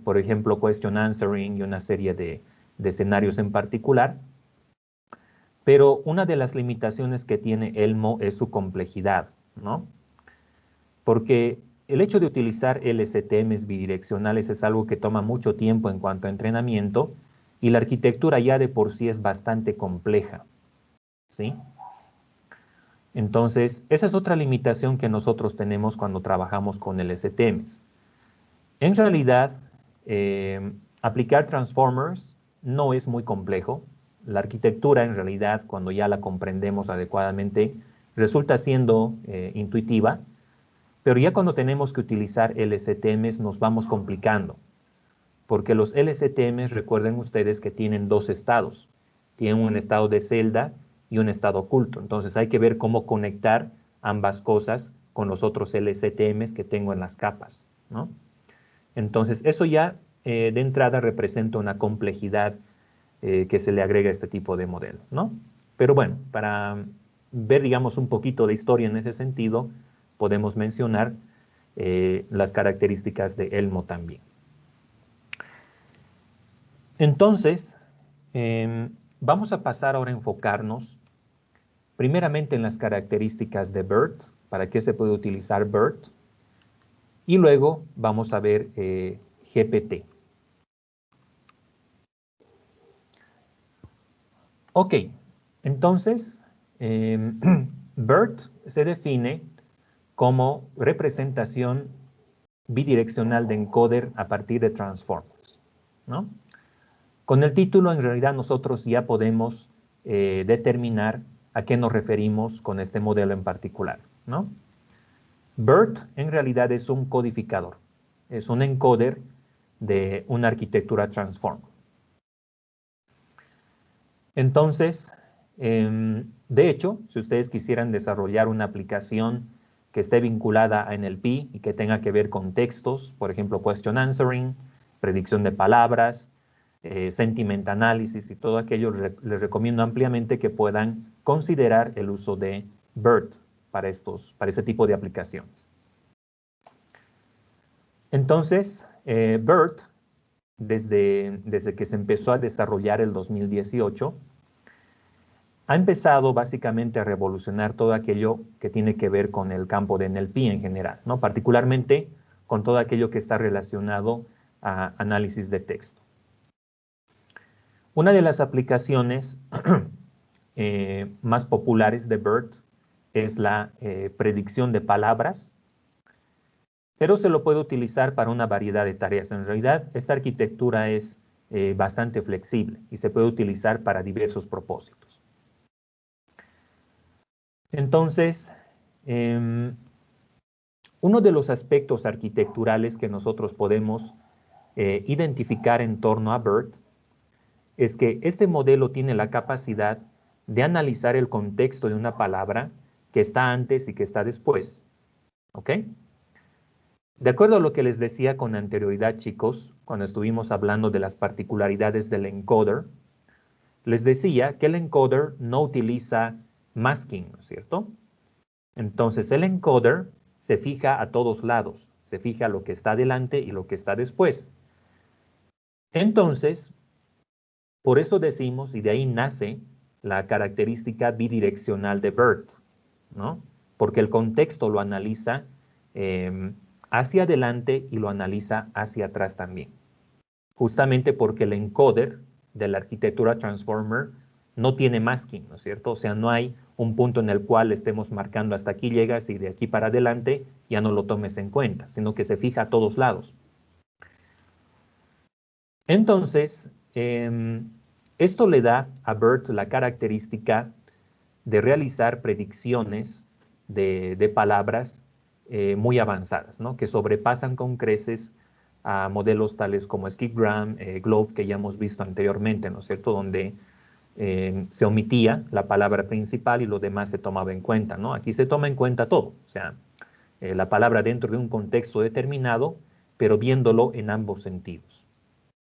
por ejemplo, question answering y una serie de escenarios en particular. Pero una de las limitaciones que tiene ELMO es su complejidad, ¿no? Porque el hecho de utilizar LSTMs bidireccionales es algo que toma mucho tiempo en cuanto a entrenamiento y la arquitectura ya de por sí es bastante compleja, ¿sí? Entonces, esa es otra limitación que nosotros tenemos cuando trabajamos con LSTMs. En realidad, aplicar transformers no es muy complejo. La arquitectura, en realidad, cuando ya la comprendemos adecuadamente, resulta siendo intuitiva, pero ya cuando tenemos que utilizar LSTMs nos vamos complicando, porque los LSTMs, recuerden ustedes que tienen dos estados. Tienen un estado de celda y un estado oculto. Entonces hay que ver cómo conectar ambas cosas con los otros LSTMs que tengo en las capas, ¿no? Entonces, eso ya de entrada representa una complejidad que se le agrega a este tipo de modelo, ¿no? Pero bueno, para ver, digamos, un poquito de historia en ese sentido, podemos mencionar las características de ELMO también. Entonces, vamos a pasar ahora a enfocarnos primeramente en las características de BERT, para qué se puede utilizar BERT, y luego vamos a ver GPT. Ok, entonces, BERT se define como representación bidireccional de encoder a partir de transformers, ¿no? Con el título, en realidad, nosotros ya podemos determinar a qué nos referimos con este modelo en particular, ¿no? BERT, en realidad, es un codificador, es un encoder de una arquitectura transformer. Entonces, de hecho, si ustedes quisieran desarrollar una aplicación que esté vinculada a NLP y que tenga que ver con textos, por ejemplo, question answering, predicción de palabras, sentiment analysis y todo aquello, les recomiendo ampliamente que puedan considerar el uso de BERT para este tipo de aplicaciones. Entonces, BERT, desde que se empezó a desarrollar el 2018, ha empezado básicamente a revolucionar todo aquello que tiene que ver con el campo de NLP en general, ¿no? Particularmente con todo aquello que está relacionado a análisis de texto. Una de las aplicaciones más populares de BERT es la predicción de palabras, pero se lo puede utilizar para una variedad de tareas. En realidad, esta arquitectura es bastante flexible y se puede utilizar para diversos propósitos. Entonces, uno de los aspectos arquitecturales que nosotros podemos identificar en torno a BERT es que este modelo tiene la capacidad de analizar el contexto de una palabra que está antes y que está después. ¿Ok? De acuerdo a lo que les decía con anterioridad, chicos, cuando estuvimos hablando de las particularidades del encoder, les decía que el encoder no utiliza masking, ¿no es cierto? Entonces el encoder se fija a todos lados, se fija lo que está delante y lo que está después. Entonces, por eso decimos, y de ahí nace la característica bidireccional de BERT, ¿no? Porque el contexto lo analiza hacia adelante y lo analiza hacia atrás también. Justamente porque el encoder de la arquitectura transformer no tiene masking, ¿no es cierto? O sea, no hay un punto en el cual estemos marcando hasta aquí llegas y de aquí para adelante ya no lo tomes en cuenta, sino que se fija a todos lados. Entonces, esto le da a BERT la característica de realizar predicciones de palabras muy avanzadas, ¿no? Que sobrepasan con creces a modelos tales como Skipgram, Globe, que ya hemos visto anteriormente, ¿no es cierto? Donde se omitía la palabra principal y lo demás se tomaba en cuenta, ¿no? Aquí se toma en cuenta todo, o sea, la palabra dentro de un contexto determinado, pero viéndolo en ambos sentidos,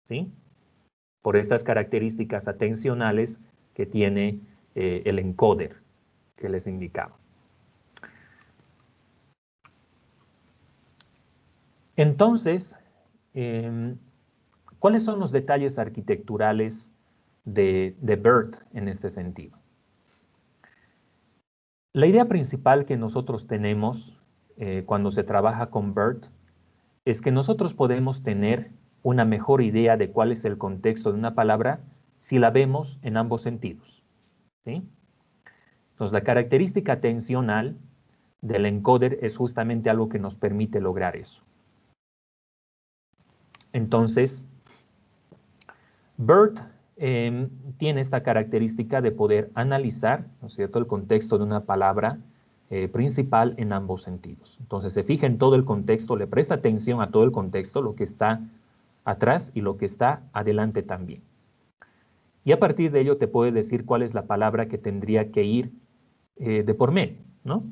¿sí? Por estas características atencionales que tiene el encoder que les indicaba. Entonces, ¿cuáles son los detalles arquitecturales de BERT en este sentido? La idea principal que nosotros tenemos cuando se trabaja con BERT es que nosotros podemos tener una mejor idea de cuál es el contexto de una palabra si la vemos en ambos sentidos, ¿sí? Entonces, la característica atencional del encoder es justamente algo que nos permite lograr eso. Entonces, BERT tiene esta característica de poder analizar, ¿no es cierto?, el contexto de una palabra principal en ambos sentidos. Entonces, se fija en todo el contexto, le presta atención a todo el contexto, lo que está atrás y lo que está adelante también. Y a partir de ello te puede decir cuál es la palabra que tendría que ir de por medio, ¿no?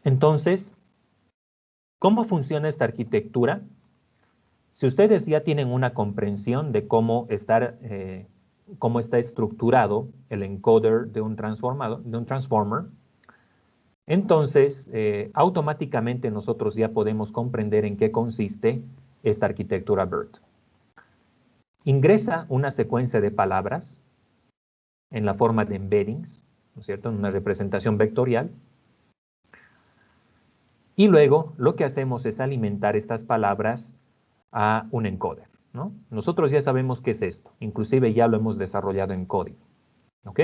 Entonces, ¿cómo funciona esta arquitectura? Si ustedes ya tienen una comprensión de cómo está estructurado el encoder de un transformer, entonces automáticamente nosotros ya podemos comprender en qué consiste esta arquitectura BERT. Ingresa una secuencia de palabras en la forma de embeddings, ¿no es cierto?, en una representación vectorial. Y luego lo que hacemos es alimentar estas palabras a un encoder, ¿no? Nosotros ya sabemos qué es esto, inclusive ya lo hemos desarrollado en código, ¿ok?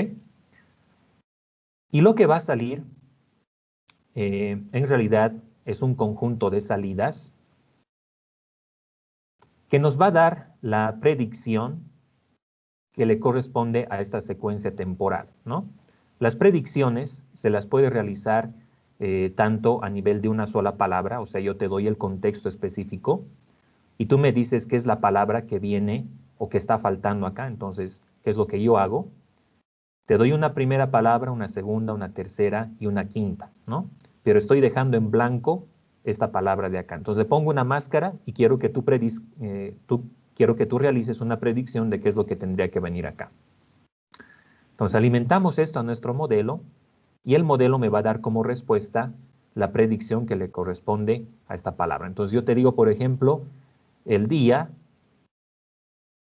Y lo que va a salir, en realidad, es un conjunto de salidas que nos va a dar la predicción que le corresponde a esta secuencia temporal, ¿no? Las predicciones se las puede realizar tanto a nivel de una sola palabra, o sea, yo te doy el contexto específico, y tú me dices qué es la palabra que viene o que está faltando acá. Entonces, ¿qué es lo que yo hago? Te doy una primera palabra, una segunda, una tercera y una quinta, ¿no? Pero estoy dejando en blanco esta palabra de acá. Entonces le pongo una máscara y quiero que tú realices una predicción de qué es lo que tendría que venir acá. Entonces alimentamos esto a nuestro modelo y el modelo me va a dar como respuesta la predicción que le corresponde a esta palabra. Entonces yo te digo, por ejemplo, el día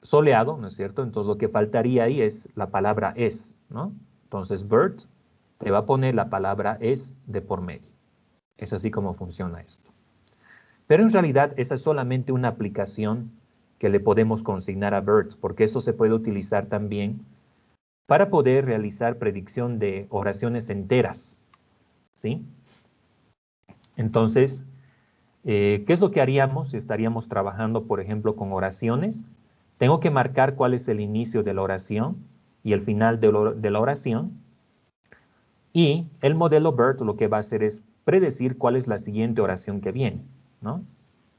soleado, ¿no es cierto? Entonces lo que faltaría ahí es la palabra es, ¿no? Entonces BERT te va a poner la palabra es de por medio. Es así como funciona esto. Pero en realidad esa es solamente una aplicación que le podemos consignar a BERT, porque esto se puede utilizar también para poder realizar predicción de oraciones enteras, ¿sí? Entonces, ¿qué es lo que haríamos si estaríamos trabajando, por ejemplo, con oraciones? Tengo que marcar cuál es el inicio de la oración y el final de la oración, Y el modelo BERT lo que va a hacer es predecir cuál es la siguiente oración que viene, ¿no?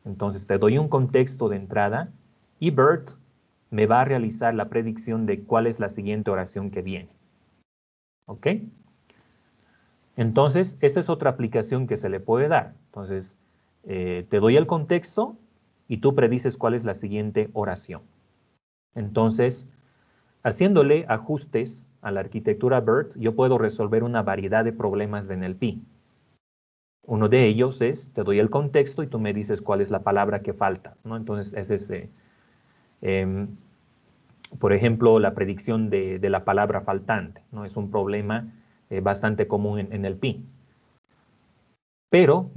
Entonces te doy un contexto de entrada y BERT me va a realizar la predicción de cuál es la siguiente oración que viene. ¿Ok? Entonces, esa es otra aplicación que se le puede dar. Entonces, te doy el contexto y tú predices cuál es la siguiente oración. Entonces, haciéndole ajustes a la arquitectura BERT, yo puedo resolver una variedad de problemas de NLP. Uno de ellos es, te doy el contexto y tú me dices cuál es la palabra que falta, ¿no? Entonces, ese es, por ejemplo, la predicción de la palabra faltante, ¿no? Es un problema bastante común en NLP. Pero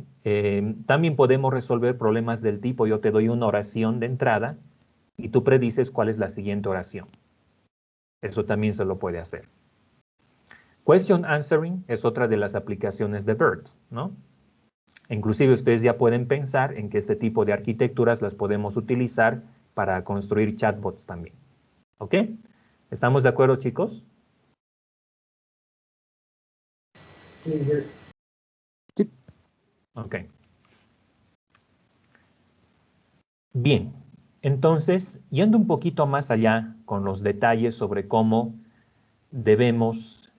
también podemos resolver problemas del tipo, yo te doy una oración de entrada y tú predices cuál es la siguiente oración. Eso también se lo puede hacer. Question answering es otra de las aplicaciones de BERT, ¿no? Inclusive ustedes ya pueden pensar en que este tipo de arquitecturas las podemos utilizar para construir chatbots también. ¿Ok? ¿Estamos de acuerdo, chicos? Sí. Ok. Bien, entonces, yendo un poquito más allá con los detalles sobre cómo debemos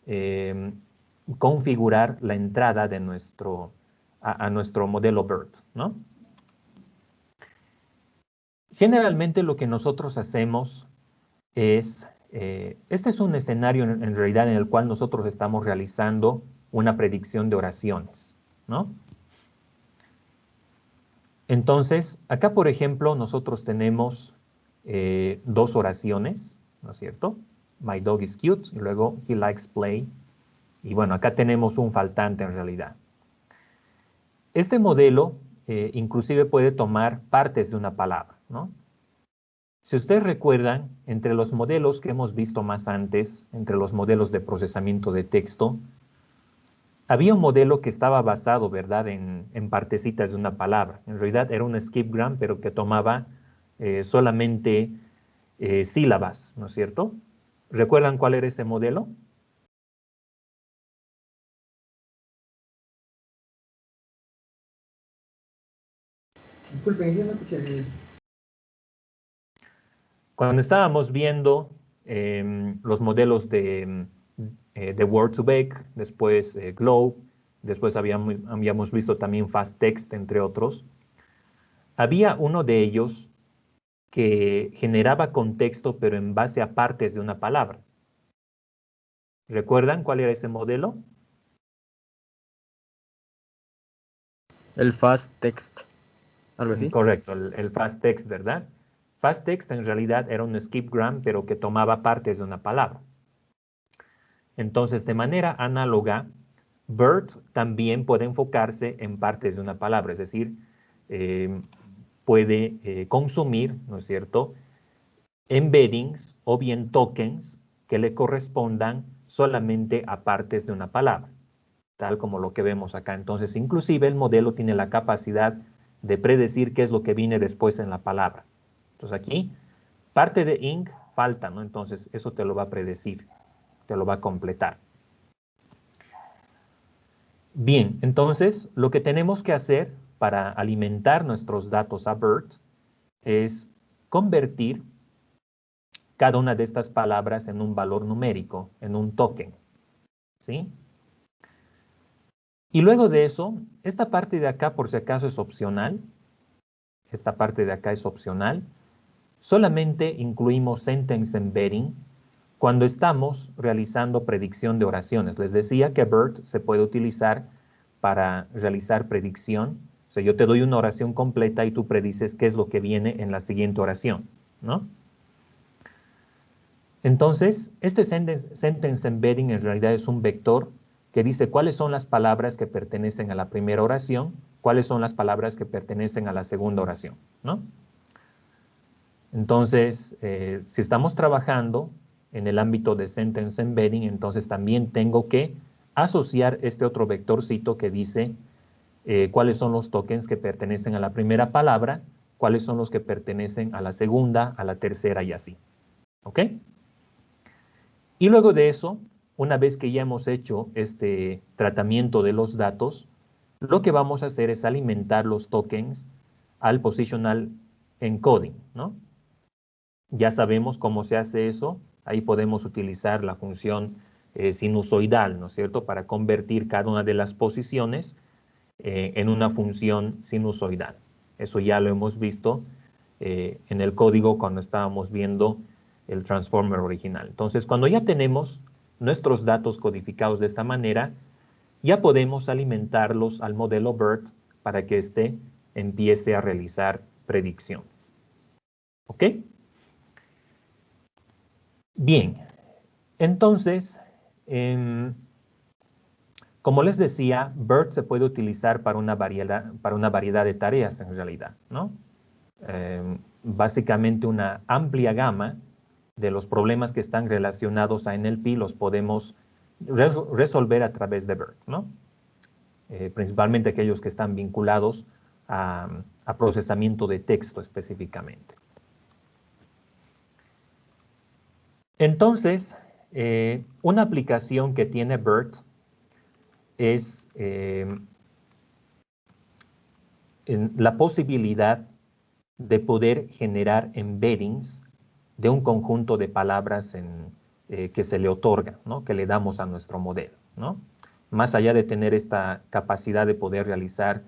configurar la entrada de a nuestro modelo BERT, ¿no? Generalmente lo que nosotros hacemos es, este es un escenario en realidad en el cual nosotros estamos realizando una predicción de oraciones, ¿no? Entonces, acá por ejemplo nosotros tenemos dos oraciones, ¿no es cierto? My dog is cute y luego he likes play. Y bueno, acá tenemos un faltante en realidad. Este modelo inclusive puede tomar partes de una palabra, ¿no? Si ustedes recuerdan, entre los modelos que hemos visto más antes, entre los modelos de procesamiento de texto, había un modelo que estaba basado, ¿verdad?, en partecitas de una palabra. En realidad era un skipgram, pero que tomaba solamente sílabas, ¿no es cierto? ¿Recuerdan cuál era ese modelo? Disculpen, yo no escuché bien. Cuando estábamos viendo los modelos de Word2Vec, después Globe, después habíamos visto también FastText, entre otros, había uno de ellos que generaba contexto, pero en base a partes de una palabra. ¿Recuerdan cuál era ese modelo? El fast text, algo así. Correcto, el FastText, ¿verdad? FastText en realidad era un skipgram, pero que tomaba partes de una palabra. Entonces, de manera análoga, BERT también puede enfocarse en partes de una palabra, es decir, puede consumir, ¿no es cierto?, embeddings o bien tokens que le correspondan solamente a partes de una palabra, tal como lo que vemos acá. Entonces, inclusive el modelo tiene la capacidad de predecir qué es lo que viene después en la palabra. Entonces aquí, parte de ing falta, ¿no? Entonces, eso te lo va a predecir, te lo va a completar. Bien, entonces, lo que tenemos que hacer para alimentar nuestros datos a BERT es convertir cada una de estas palabras en un valor numérico, en un token, ¿sí? Y luego de eso, esta parte de acá, por si acaso, es opcional. Esta parte de acá es opcional. Solamente incluimos sentence embedding cuando estamos realizando predicción de oraciones. Les decía que BERT se puede utilizar para realizar predicción. O sea, yo te doy una oración completa y tú predices qué es lo que viene en la siguiente oración, ¿no? Entonces, este sentence embedding en realidad es un vector que dice cuáles son las palabras que pertenecen a la primera oración, cuáles son las palabras que pertenecen a la segunda oración, ¿no? Entonces, si estamos trabajando en el ámbito de sentence embedding, entonces también tengo que asociar este otro vectorcito que dice cuáles son los tokens que pertenecen a la primera palabra, cuáles son los que pertenecen a la segunda, a la tercera y así. ¿Ok? Y luego de eso, una vez que ya hemos hecho este tratamiento de los datos, lo que vamos a hacer es alimentar los tokens al positional encoding, ¿no? Ya sabemos cómo se hace eso. Ahí podemos utilizar la función sinusoidal, ¿no es cierto?, para convertir cada una de las posiciones en una función sinusoidal. Eso ya lo hemos visto en el código cuando estábamos viendo el transformer original. Entonces, cuando ya tenemos nuestros datos codificados de esta manera, ya podemos alimentarlos al modelo BERT para que éste empiece a realizar predicciones. ¿Ok? Bien, entonces, como les decía, BERT se puede utilizar para una variedad de tareas en realidad, ¿no? Básicamente una amplia gama de los problemas que están relacionados a NLP los podemos resolver a través de BERT, ¿no? Principalmente aquellos que están vinculados a procesamiento de texto específicamente. Entonces, una aplicación que tiene BERT es la posibilidad de poder generar embeddings de un conjunto de palabras que se le otorga, ¿no?, que le damos a nuestro modelo, ¿no? Más allá de tener esta capacidad de poder realizar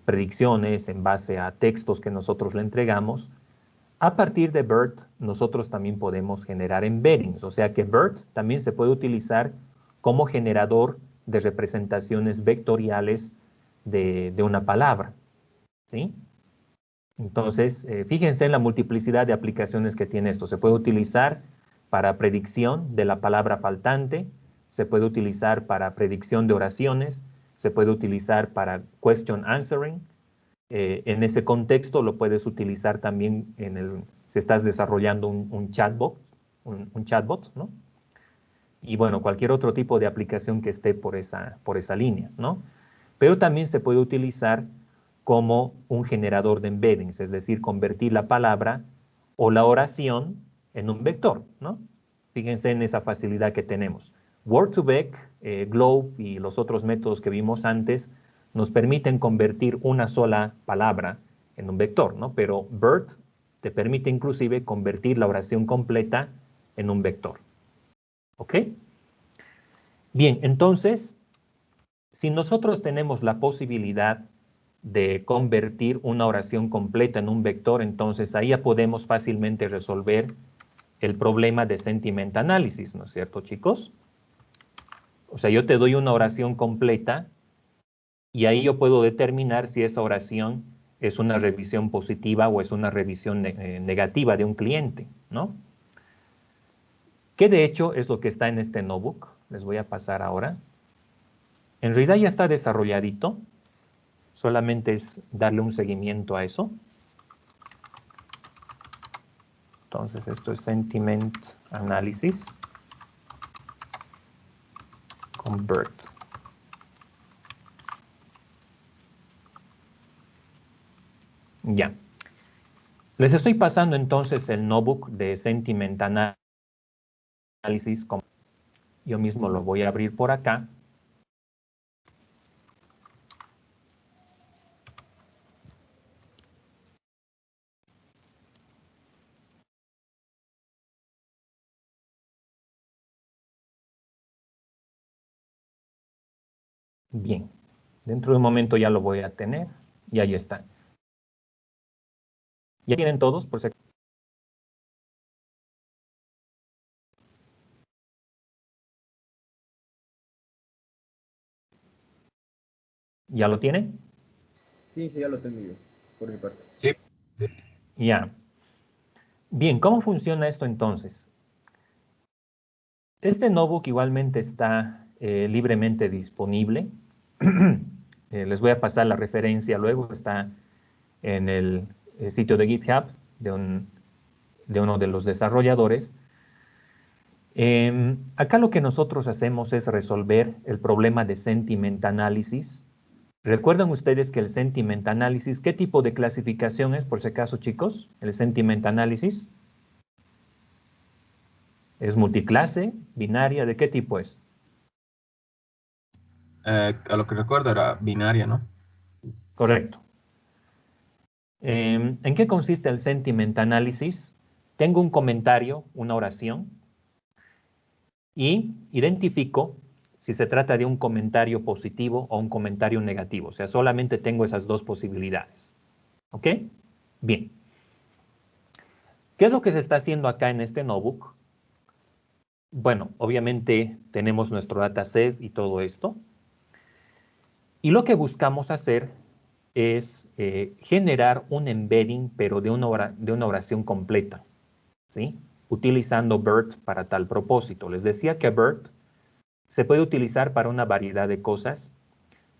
predicciones en base a textos que nosotros le entregamos, a partir de BERT nosotros también podemos generar embeddings, o sea que BERT también se puede utilizar como generador de representaciones vectoriales de una palabra, ¿sí? Entonces, fíjense en la multiplicidad de aplicaciones que tiene esto. Se puede utilizar para predicción de la palabra faltante, se puede utilizar para predicción de oraciones, se puede utilizar para question answering. En ese contexto lo puedes utilizar también si estás desarrollando un chatbot, un chatbot, ¿no? Y bueno, cualquier otro tipo de aplicación que esté por esa línea, ¿no? Pero también se puede utilizar como un generador de embeddings, es decir, convertir la palabra o la oración en un vector, ¿no? Fíjense en esa facilidad que tenemos. Word2Vec, Globe y los otros métodos que vimos antes nos permiten convertir una sola palabra en un vector, ¿no? Pero BERT te permite inclusive convertir la oración completa en un vector. ¿Ok? Bien, entonces, si nosotros tenemos la posibilidad de convertir una oración completa en un vector, entonces ahí ya podemos fácilmente resolver el problema de sentiment analysis, ¿no es cierto, chicos? O sea, yo te doy una oración completa y ahí yo puedo determinar si esa oración es una revisión positiva o es una revisión negativa de un cliente, ¿no? Que de hecho es lo que está en este notebook. Les voy a pasar ahora. En realidad ya está desarrolladito. Solamente es darle un seguimiento a eso. Entonces esto es Sentiment Analysis con BERT. Ya. Les estoy pasando entonces el notebook de Sentiment Analysis. Yo mismo lo voy a abrir por acá. Bien. Dentro de un momento ya lo voy a tener. Y ahí está. ¿Ya tienen todos? Por si acaso. ¿Ya lo tienen? Sí, ya lo tengo yo, por mi parte. Sí. Ya. Bien, ¿cómo funciona esto entonces? Este notebook igualmente está libremente disponible. Les voy a pasar la referencia luego. Está en el sitio de GitHub de uno de los desarrolladores. Acá lo que nosotros hacemos es resolver el problema de sentiment analysis. ¿Recuerdan ustedes que el sentiment analysis, qué tipo de clasificación es, por si acaso, chicos? El sentiment analysis. ¿Es multiclase? ¿Binaria? ¿De qué tipo es? A lo que recuerdo era binaria, ¿no? Correcto. ¿En qué consiste el sentiment analysis? Tengo un comentario, una oración, y identifico si se trata de un comentario positivo o un comentario negativo. O sea, solamente tengo esas dos posibilidades. ¿Ok? Bien. ¿Qué es lo que se está haciendo acá en este notebook? Bueno, obviamente tenemos nuestro dataset y todo esto. Y lo que buscamos hacer es generar un embedding, pero de una oración completa, ¿sí? Utilizando BERT para tal propósito. Les decía que BERT se puede utilizar para una variedad de cosas,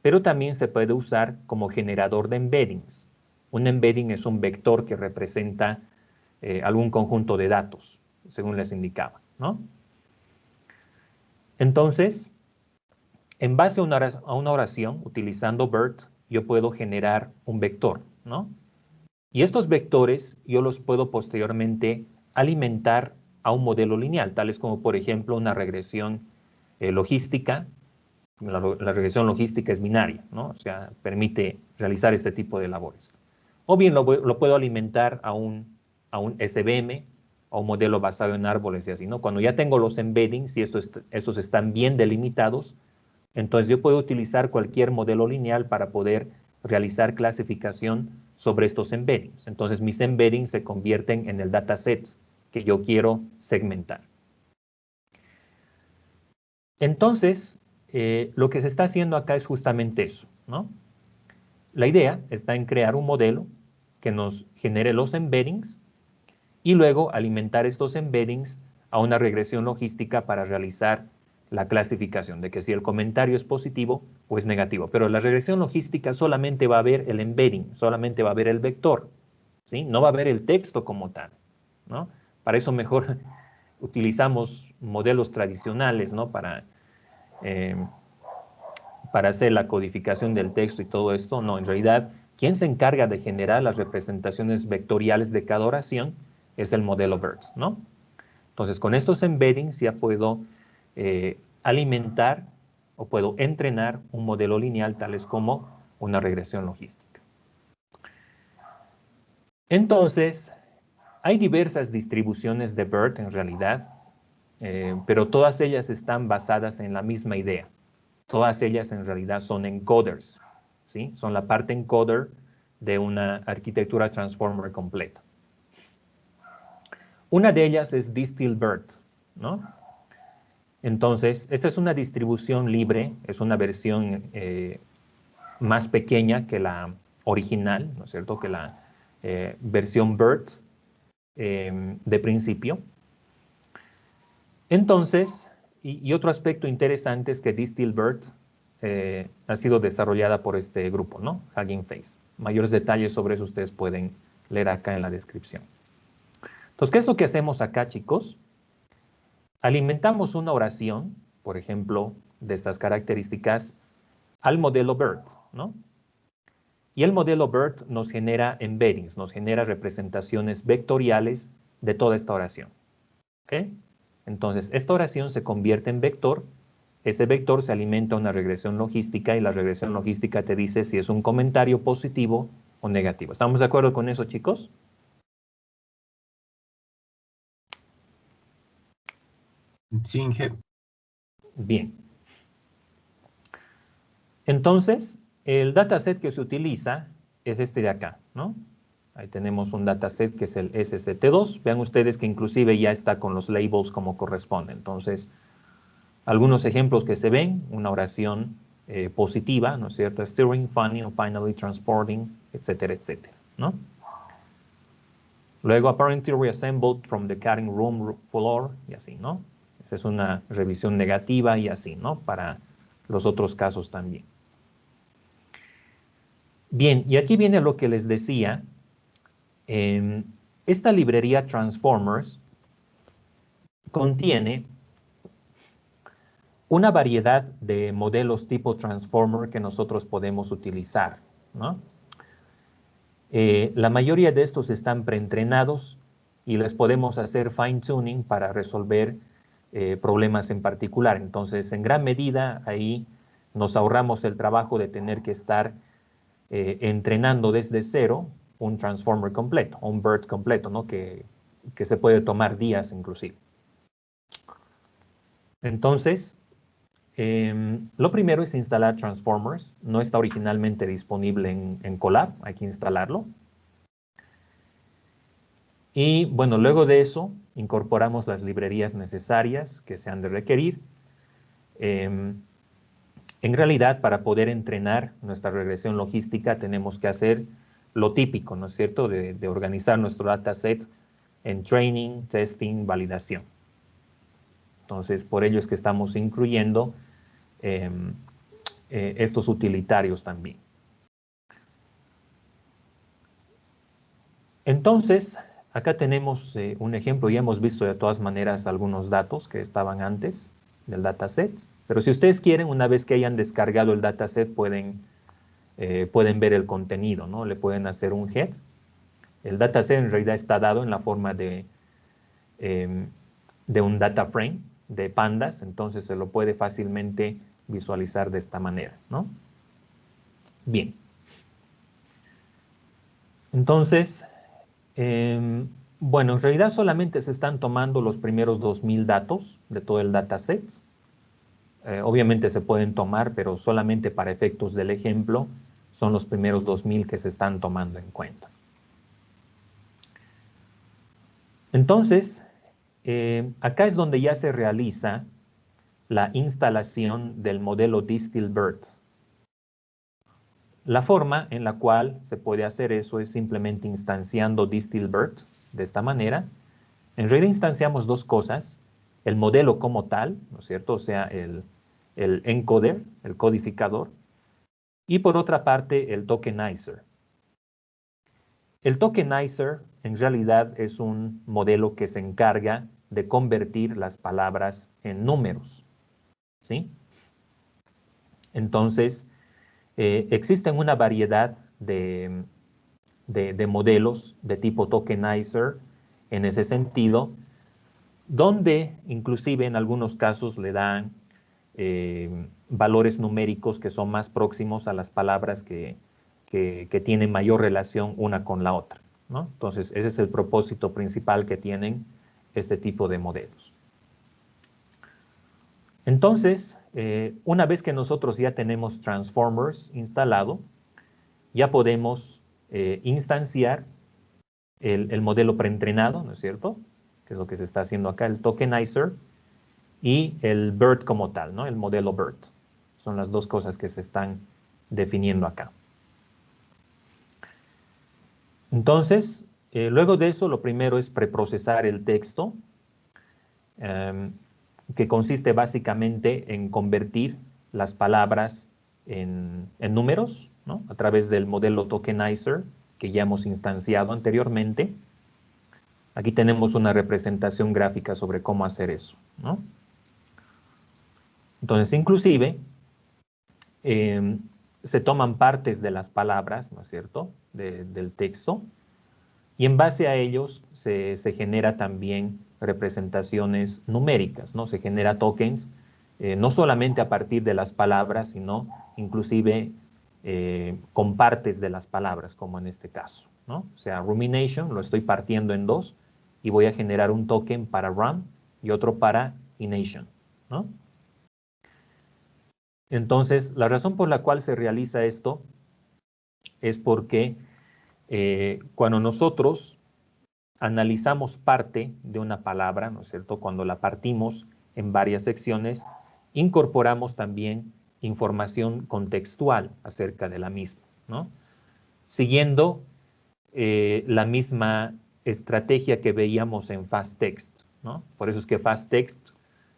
pero también se puede usar como generador de embeddings. Un embedding es un vector que representa algún conjunto de datos, según les indicaba, ¿no? Entonces, en base a una oración, utilizando BERT, yo puedo generar un vector, ¿no? Y estos vectores yo los puedo posteriormente alimentar a un modelo lineal, tales como, por ejemplo, una regresión logística. La regresión logística es binaria, ¿no? O sea, permite realizar este tipo de labores. O bien lo puedo alimentar a un SVM, a un modelo basado en árboles y así, ¿no? Cuando ya tengo los embeddings y estos están bien delimitados, entonces yo puedo utilizar cualquier modelo lineal para poder realizar clasificación sobre estos embeddings. Entonces mis embeddings se convierten en el dataset que yo quiero segmentar. Entonces, lo que se está haciendo acá es justamente eso, ¿no? La idea está en crear un modelo que nos genere los embeddings y luego alimentar estos embeddings a una regresión logística para realizar la clasificación de que si el comentario es positivo o es negativo. Pero la regresión logística solamente va a ver el embedding, solamente va a ver el vector, ¿sí? No va a ver el texto como tal, ¿no? Para eso mejor utilizamos modelos tradicionales, ¿no? Para hacer la codificación del texto y todo esto. No, en realidad, quien se encarga de generar las representaciones vectoriales de cada oración es el modelo BERT, ¿no? Entonces, con estos embeddings ya puedo alimentar o puedo entrenar un modelo lineal tales como una regresión logística. Entonces, hay diversas distribuciones de BERT en realidad, pero todas ellas están basadas en la misma idea. Todas ellas en realidad son encoders, ¿sí? Son la parte encoder de una arquitectura transformer completa. Una de ellas es DistillBERT, ¿no? Entonces, esta es una distribución libre, es una versión más pequeña que la original, ¿no es cierto? Que la versión BERT de principio. Entonces, y otro aspecto interesante es que DistillBERT ha sido desarrollada por este grupo, ¿no? Hugging Face. Mayores detalles sobre eso ustedes pueden leer acá en la descripción. Entonces, ¿qué es lo que hacemos acá, chicos? Alimentamos una oración, por ejemplo, de estas características, al modelo BERT, ¿no? Y el modelo BERT nos genera embeddings, nos genera representaciones vectoriales de toda esta oración. ¿Ok? Entonces, esta oración se convierte en vector. Ese vector se alimenta a una regresión logística y la regresión logística te dice si es un comentario positivo o negativo. ¿Estamos de acuerdo con eso, chicos? Sí, Inge. Bien. Entonces, el dataset que se utiliza es este de acá, ¿no? Ahí tenemos un dataset que es el SCT2. Vean ustedes que inclusive ya está con los labels como corresponde. Entonces, algunos ejemplos que se ven, una oración positiva, ¿no es cierto? Steering, funny, finally transporting, etcétera, etcétera, ¿no? Luego, apparently reassembled from the cutting room floor, y así, ¿no? Esa es una revisión negativa y así, ¿no? Para los otros casos también. Bien, y aquí viene lo que les decía. Esta librería Transformers contiene una variedad de modelos tipo Transformer que nosotros podemos utilizar, ¿no? La mayoría de estos están preentrenados y les podemos hacer fine tuning para resolver problemas en particular. Entonces, en gran medida, ahí nos ahorramos el trabajo de tener que estar entrenando desde cero un transformer completo, un BERT completo, ¿no? Que se puede tomar días inclusive. Entonces, lo primero es instalar transformers. No está originalmente disponible en Colab, hay que instalarlo. Y bueno, luego de eso, incorporamos las librerías necesarias que se han de requerir. En realidad, para poder entrenar nuestra regresión logística, tenemos que hacer lo típico, ¿no es cierto?, de organizar nuestro dataset en training, testing, validación. Entonces, por ello es que estamos incluyendo estos utilitarios también. Entonces, acá tenemos un ejemplo. Ya hemos visto de todas maneras algunos datos que estaban antes del dataset. Pero si ustedes quieren, una vez que hayan descargado el dataset, pueden ver el contenido, ¿no? Le pueden hacer un head. El dataset en realidad está dado en la forma de un data frame de pandas, entonces se lo puede fácilmente visualizar de esta manera, ¿no? Bien. Entonces, bueno, en realidad solamente se están tomando los primeros 2000 datos de todo el dataset. Obviamente se pueden tomar, pero solamente para efectos del ejemplo son los primeros 2000 que se están tomando en cuenta. Entonces, acá es donde ya se realiza la instalación del modelo Distill-BERT. La forma en la cual se puede hacer eso es simplemente instanciando Distill-BERT de esta manera. En realidad instanciamos dos cosas, el modelo como tal, ¿no es cierto? O sea, el encoder, el codificador, y por otra parte el tokenizer. El tokenizer en realidad es un modelo que se encarga de convertir las palabras en números, ¿sí? Entonces, existen una variedad de modelos de tipo tokenizer en ese sentido, donde inclusive en algunos casos le dan valores numéricos que son más próximos a las palabras que tienen mayor relación una con la otra, ¿no? Entonces, ese es el propósito principal que tienen este tipo de modelos. Entonces, una vez que nosotros ya tenemos transformers instalado, ya podemos instanciar el modelo preentrenado, ¿no es cierto?, que es lo que se está haciendo acá, el tokenizer, y el BERT como tal, ¿no?, el modelo BERT. Son las dos cosas que se están definiendo acá. Entonces, luego de eso, lo primero es preprocesar el texto, que consiste básicamente en convertir las palabras en números, ¿no?, a través del modelo tokenizer que ya hemos instanciado anteriormente. Aquí tenemos una representación gráfica sobre cómo hacer eso, ¿no? Entonces, inclusive, se toman partes de las palabras, ¿no es cierto?, del texto, y en base a ellos se genera también representaciones numéricas, ¿no? Se genera tokens, no solamente a partir de las palabras, sino inclusive con partes de las palabras, como en este caso, ¿no? O sea, rumination lo estoy partiendo en dos y voy a generar un token para run y otro para ination, ¿no? Entonces, la razón por la cual se realiza esto es porque cuando nosotros analizamos parte de una palabra, ¿no es cierto?, cuando la partimos en varias secciones, incorporamos también información contextual acerca de la misma, ¿no?, siguiendo la misma estrategia que veíamos en FastText, ¿no? Por eso es que FastText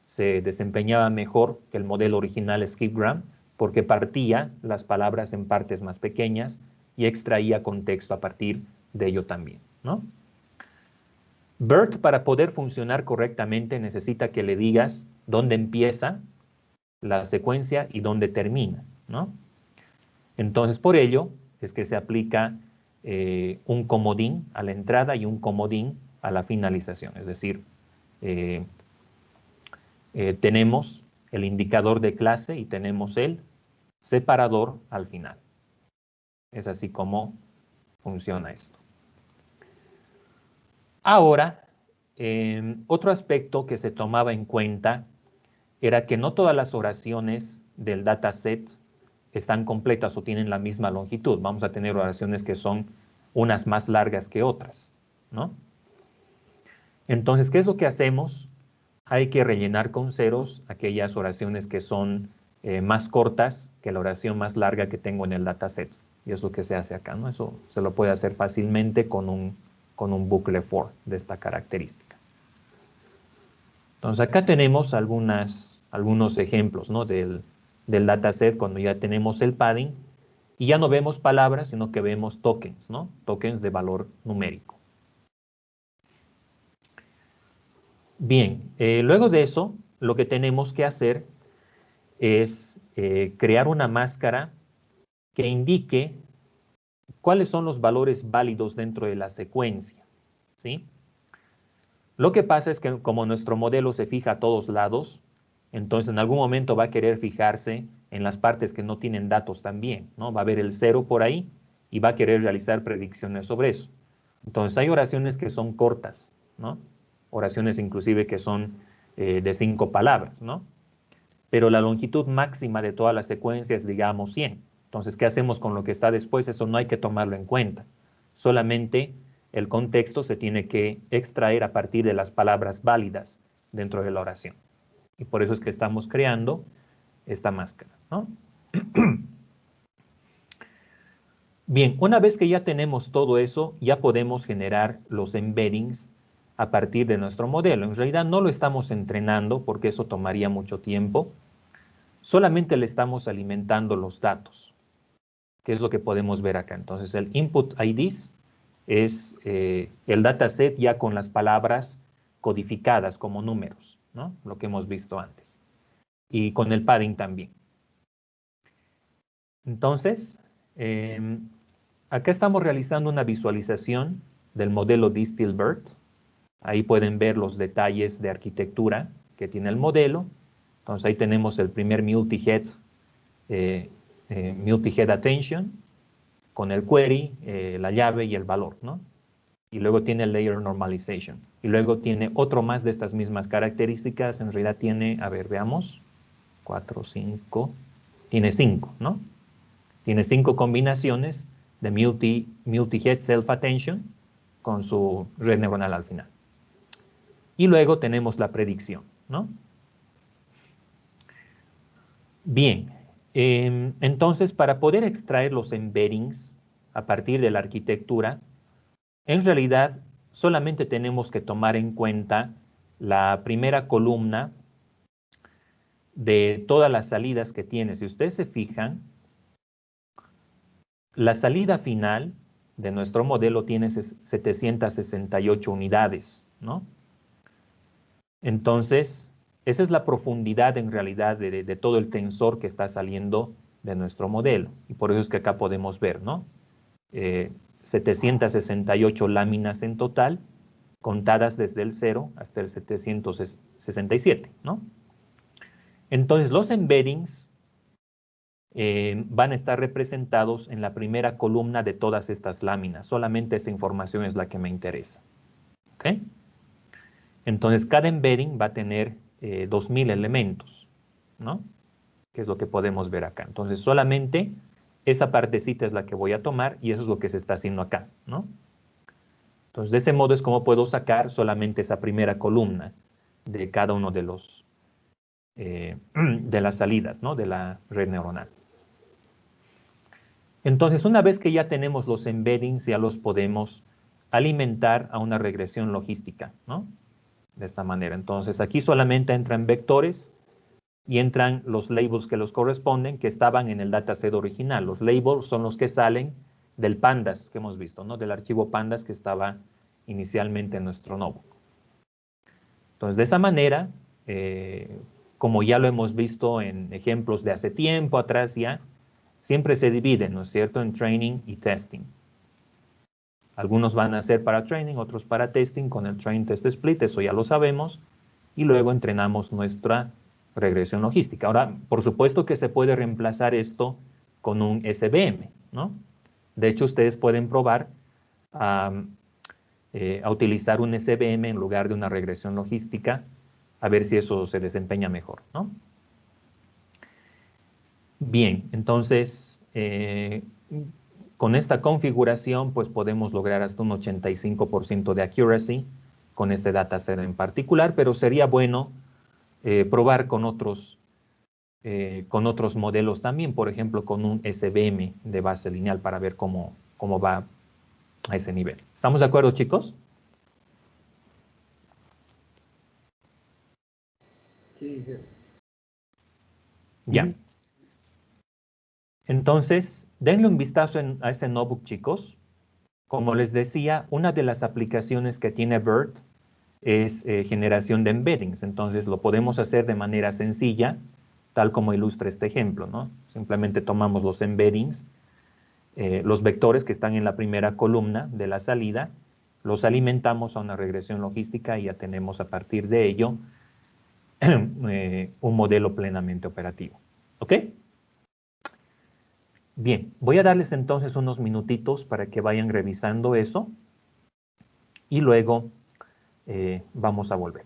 se desempeñaba mejor que el modelo original Skipgram, porque partía las palabras en partes más pequeñas y extraía contexto a partir de ello también, ¿no? BERT, para poder funcionar correctamente, necesita que le digas dónde empieza la secuencia y dónde termina, ¿no? Entonces, por ello es que se aplica un comodín a la entrada y un comodín a la finalización. Es decir, tenemos el indicador de clase y tenemos el separador al final. Es así como funciona esto. Ahora, otro aspecto que se tomaba en cuenta era que no todas las oraciones del dataset están completas o tienen la misma longitud. Vamos a tener oraciones que son unas más largas que otras, ¿no? Entonces, ¿qué es lo que hacemos? Hay que rellenar con ceros aquellas oraciones que son más cortas que la oración más larga que tengo en el dataset. Y es lo que se hace acá, ¿no? Eso se lo puede hacer fácilmente con un bucle for de esta característica. Entonces, acá tenemos algunos ejemplos, ¿no? del dataset cuando ya tenemos el padding y ya no vemos palabras, sino que vemos tokens, ¿no? Tokens de valor numérico. Bien, luego de eso, lo que tenemos que hacer es crear una máscara que indique cuáles son los valores válidos dentro de la secuencia, ¿sí? Lo que pasa es que como nuestro modelo se fija a todos lados, entonces en algún momento va a querer fijarse en las partes que no tienen datos también, ¿no? Va a haber el 0 por ahí y va a querer realizar predicciones sobre eso. Entonces hay oraciones que son cortas, ¿no? Oraciones inclusive que son de 5 palabras, ¿no? Pero la longitud máxima de toda la secuencia es, digamos, 100. Entonces, ¿qué hacemos con lo que está después? Eso no hay que tomarlo en cuenta. Solamente el contexto se tiene que extraer a partir de las palabras válidas dentro de la oración. Y por eso es que estamos creando esta máscara, ¿no? Bien, una vez que ya tenemos todo eso, ya podemos generar los embeddings a partir de nuestro modelo. En realidad no lo estamos entrenando porque eso tomaría mucho tiempo. Solamente le estamos alimentando los datos, que es lo que podemos ver acá. Entonces, el input IDs es el dataset ya con las palabras codificadas como números, ¿no? Lo que hemos visto antes. Y con el padding también. Entonces, acá estamos realizando una visualización del modelo Distilbert. Ahí pueden ver los detalles de arquitectura que tiene el modelo. Entonces ahí tenemos el primer multi-head attention con el query, la llave y el valor, ¿no? Y luego tiene el layer normalization. Y luego tiene otro más de estas mismas características. En realidad tiene, a ver, veamos, 4, 5, tiene 5, ¿no? Tiene 5 combinaciones de multi-head self-attention con su red neuronal al final. Y luego tenemos la predicción, ¿no? Bien, entonces para poder extraer los embeddings a partir de la arquitectura, en realidad solamente tenemos que tomar en cuenta la primera columna de todas las salidas que tiene. Si ustedes se fijan, la salida final de nuestro modelo tiene 768 unidades, ¿no? Entonces, esa es la profundidad en realidad de todo el tensor que está saliendo de nuestro modelo. Y por eso es que acá podemos ver, ¿no? 768 láminas en total, contadas desde el 0 hasta el 767, ¿no? Entonces, los embeddings van a estar representados en la primera columna de todas estas láminas. Solamente esa información es la que me interesa. ¿Ok? Entonces, cada embedding va a tener 2000 elementos, ¿no? Que es lo que podemos ver acá. Entonces, solamente esa partecita es la que voy a tomar y eso es lo que se está haciendo acá, ¿no? Entonces, de ese modo es como puedo sacar solamente esa primera columna de cada uno de los de las salidas, ¿no? De la red neuronal. Entonces, una vez que ya tenemos los embeddings, ya los podemos alimentar a una regresión logística, ¿no? De esta manera. Entonces, aquí solamente entran vectores y entran los labels que los corresponden, que estaban en el dataset original. Los labels son los que salen del pandas que hemos visto, ¿no? Del archivo pandas que estaba inicialmente en nuestro notebook. Entonces, de esa manera, como ya lo hemos visto en ejemplos de hace tiempo atrás ya, siempre se dividen, ¿no es cierto?, en training y testing. Algunos van a ser para training, otros para testing, con el train test split, eso ya lo sabemos. y luego entrenamos nuestra regresión logística. Ahora, por supuesto que se puede reemplazar esto con un SVM, ¿no? De hecho, ustedes pueden probar a utilizar un SVM en lugar de una regresión logística, a ver si eso se desempeña mejor, ¿no? Bien, entonces, con esta configuración, pues podemos lograr hasta un 85% de accuracy con este dataset en particular, pero sería bueno probar con otros modelos también, por ejemplo, con un SVM de base lineal para ver cómo va a ese nivel. ¿Estamos de acuerdo, chicos? Sí, sí. Ya. Entonces, denle un vistazo a ese notebook, chicos. Como les decía, una de las aplicaciones que tiene BERT es generación de embeddings. Entonces, lo podemos hacer de manera sencilla, tal como ilustra este ejemplo, ¿no? Simplemente tomamos los embeddings, los vectores que están en la primera columna de la salida, los alimentamos a una regresión logística y ya tenemos a partir de ello un modelo plenamente operativo. ¿Ok? Bien, voy a darles entonces unos minutitos para que vayan revisando eso y luego vamos a volver.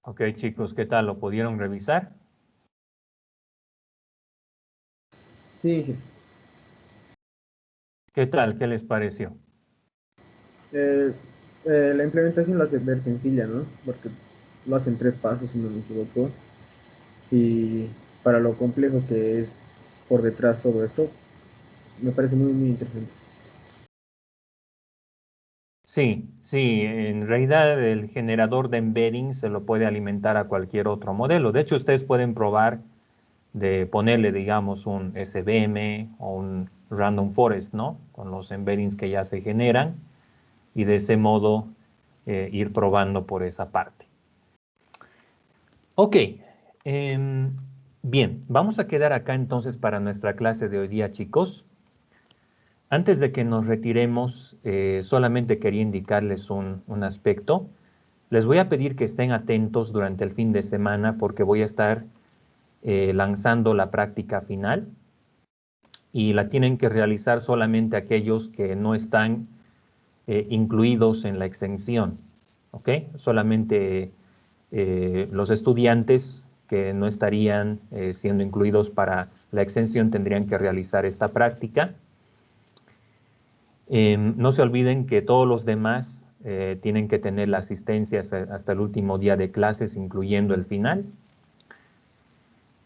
Ok, chicos, ¿qué tal? ¿Lo pudieron revisar? Sí, Inge. ¿Qué tal? ¿Qué les pareció? Eh, la implementación la hace ver sencilla, ¿no? Porque lo hacen 3 pasos, si no me equivoco. Y para lo complejo que es por detrás todo esto, me parece muy, muy interesante. Sí, sí, en realidad el generador de embedding se lo puede alimentar a cualquier otro modelo. De hecho, ustedes pueden probar de ponerle, digamos, un SVM o un Random Forest, ¿no? Con los embeddings que ya se generan y de ese modo ir probando por esa parte. Ok, bien, vamos a quedar acá entonces para nuestra clase de hoy día, chicos. Antes de que nos retiremos, solamente quería indicarles un aspecto. Les voy a pedir que estén atentos durante el fin de semana porque voy a estar lanzando la práctica final y la tienen que realizar solamente aquellos que no están incluidos en la exención, ¿ok? Solamente los estudiantes que no estarían siendo incluidos para la exención tendrían que realizar esta práctica. No se olviden que todos los demás tienen que tener la asistencia hasta el último día de clases, incluyendo el final.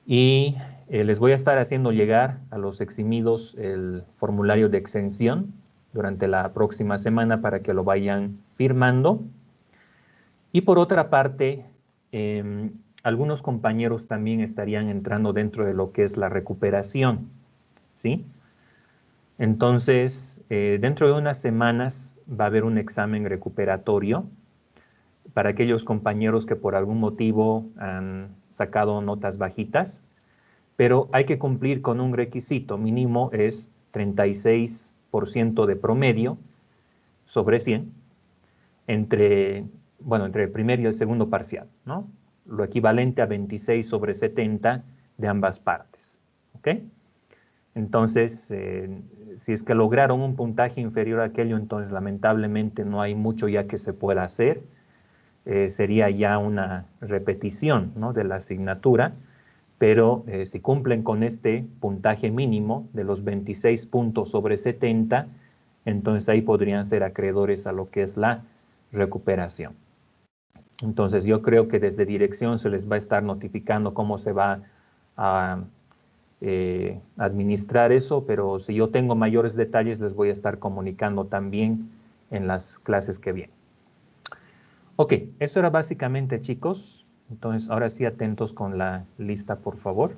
Y les voy a estar haciendo llegar a los eximidos el formulario de exención durante la próxima semana para que lo vayan firmando. Y por otra parte, algunos compañeros también estarían entrando dentro de lo que es la recuperación, ¿sí? Entonces, dentro de unas semanas va a haber un examen recuperatorio para aquellos compañeros que por algún motivo han sacado notas bajitas, pero hay que cumplir con un requisito mínimo, es 36% de promedio sobre 100 entre el primer y el segundo parcial, ¿no? Lo equivalente a 26 sobre 70 de ambas partes, ¿ok? Entonces, si es que lograron un puntaje inferior a aquello, entonces lamentablemente no hay mucho ya que se pueda hacer. Sería ya una repetición, ¿no?, de la asignatura, pero si cumplen con este puntaje mínimo de los 26 puntos sobre 70, entonces ahí podrían ser acreedores a lo que es la recuperación. Entonces yo creo que desde dirección se les va a estar notificando cómo se va a administrar eso, pero si yo tengo mayores detalles les voy a estar comunicando también en las clases que vienen. Ok, eso era básicamente, chicos. Entonces ahora sí, atentos con la lista, por favor.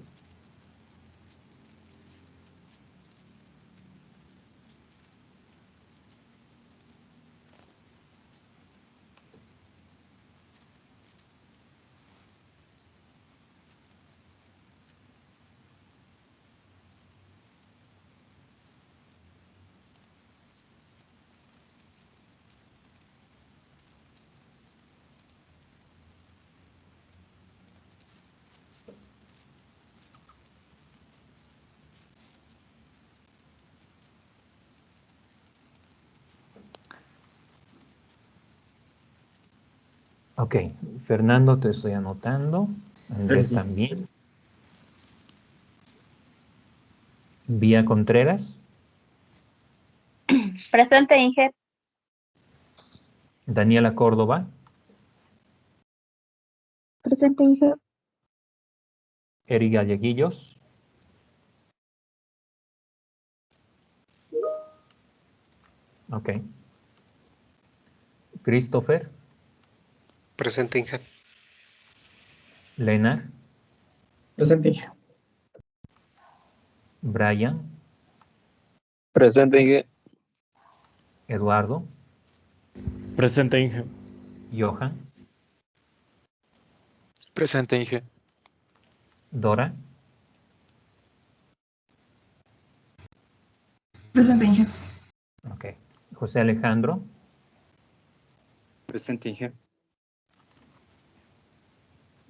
Ok, Fernando, te estoy anotando. Andrés Sí. también. Vía Contreras. Presente, Inge. Daniela Córdoba. Presente, Inge. Eri Galleguillos. Ok. Christopher. Presente, Inge. Lenar. Presente, Inge. Brian. Presente, Inge. Eduardo. Presente, Inge. Johan. Presente, Inge. Dora. Presente, Inge. Ok. José Alejandro. Presente, Inge.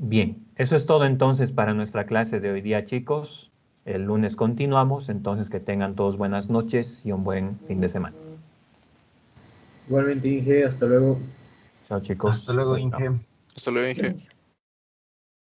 Bien, eso es todo entonces para nuestra clase de hoy día, chicos. El lunes continuamos, entonces que tengan todos buenas noches y un buen fin de semana. Igualmente, Inge, hasta luego. Chao, chicos. Hasta luego, Chao, chao. Inge. Hasta luego, Inge. Presente.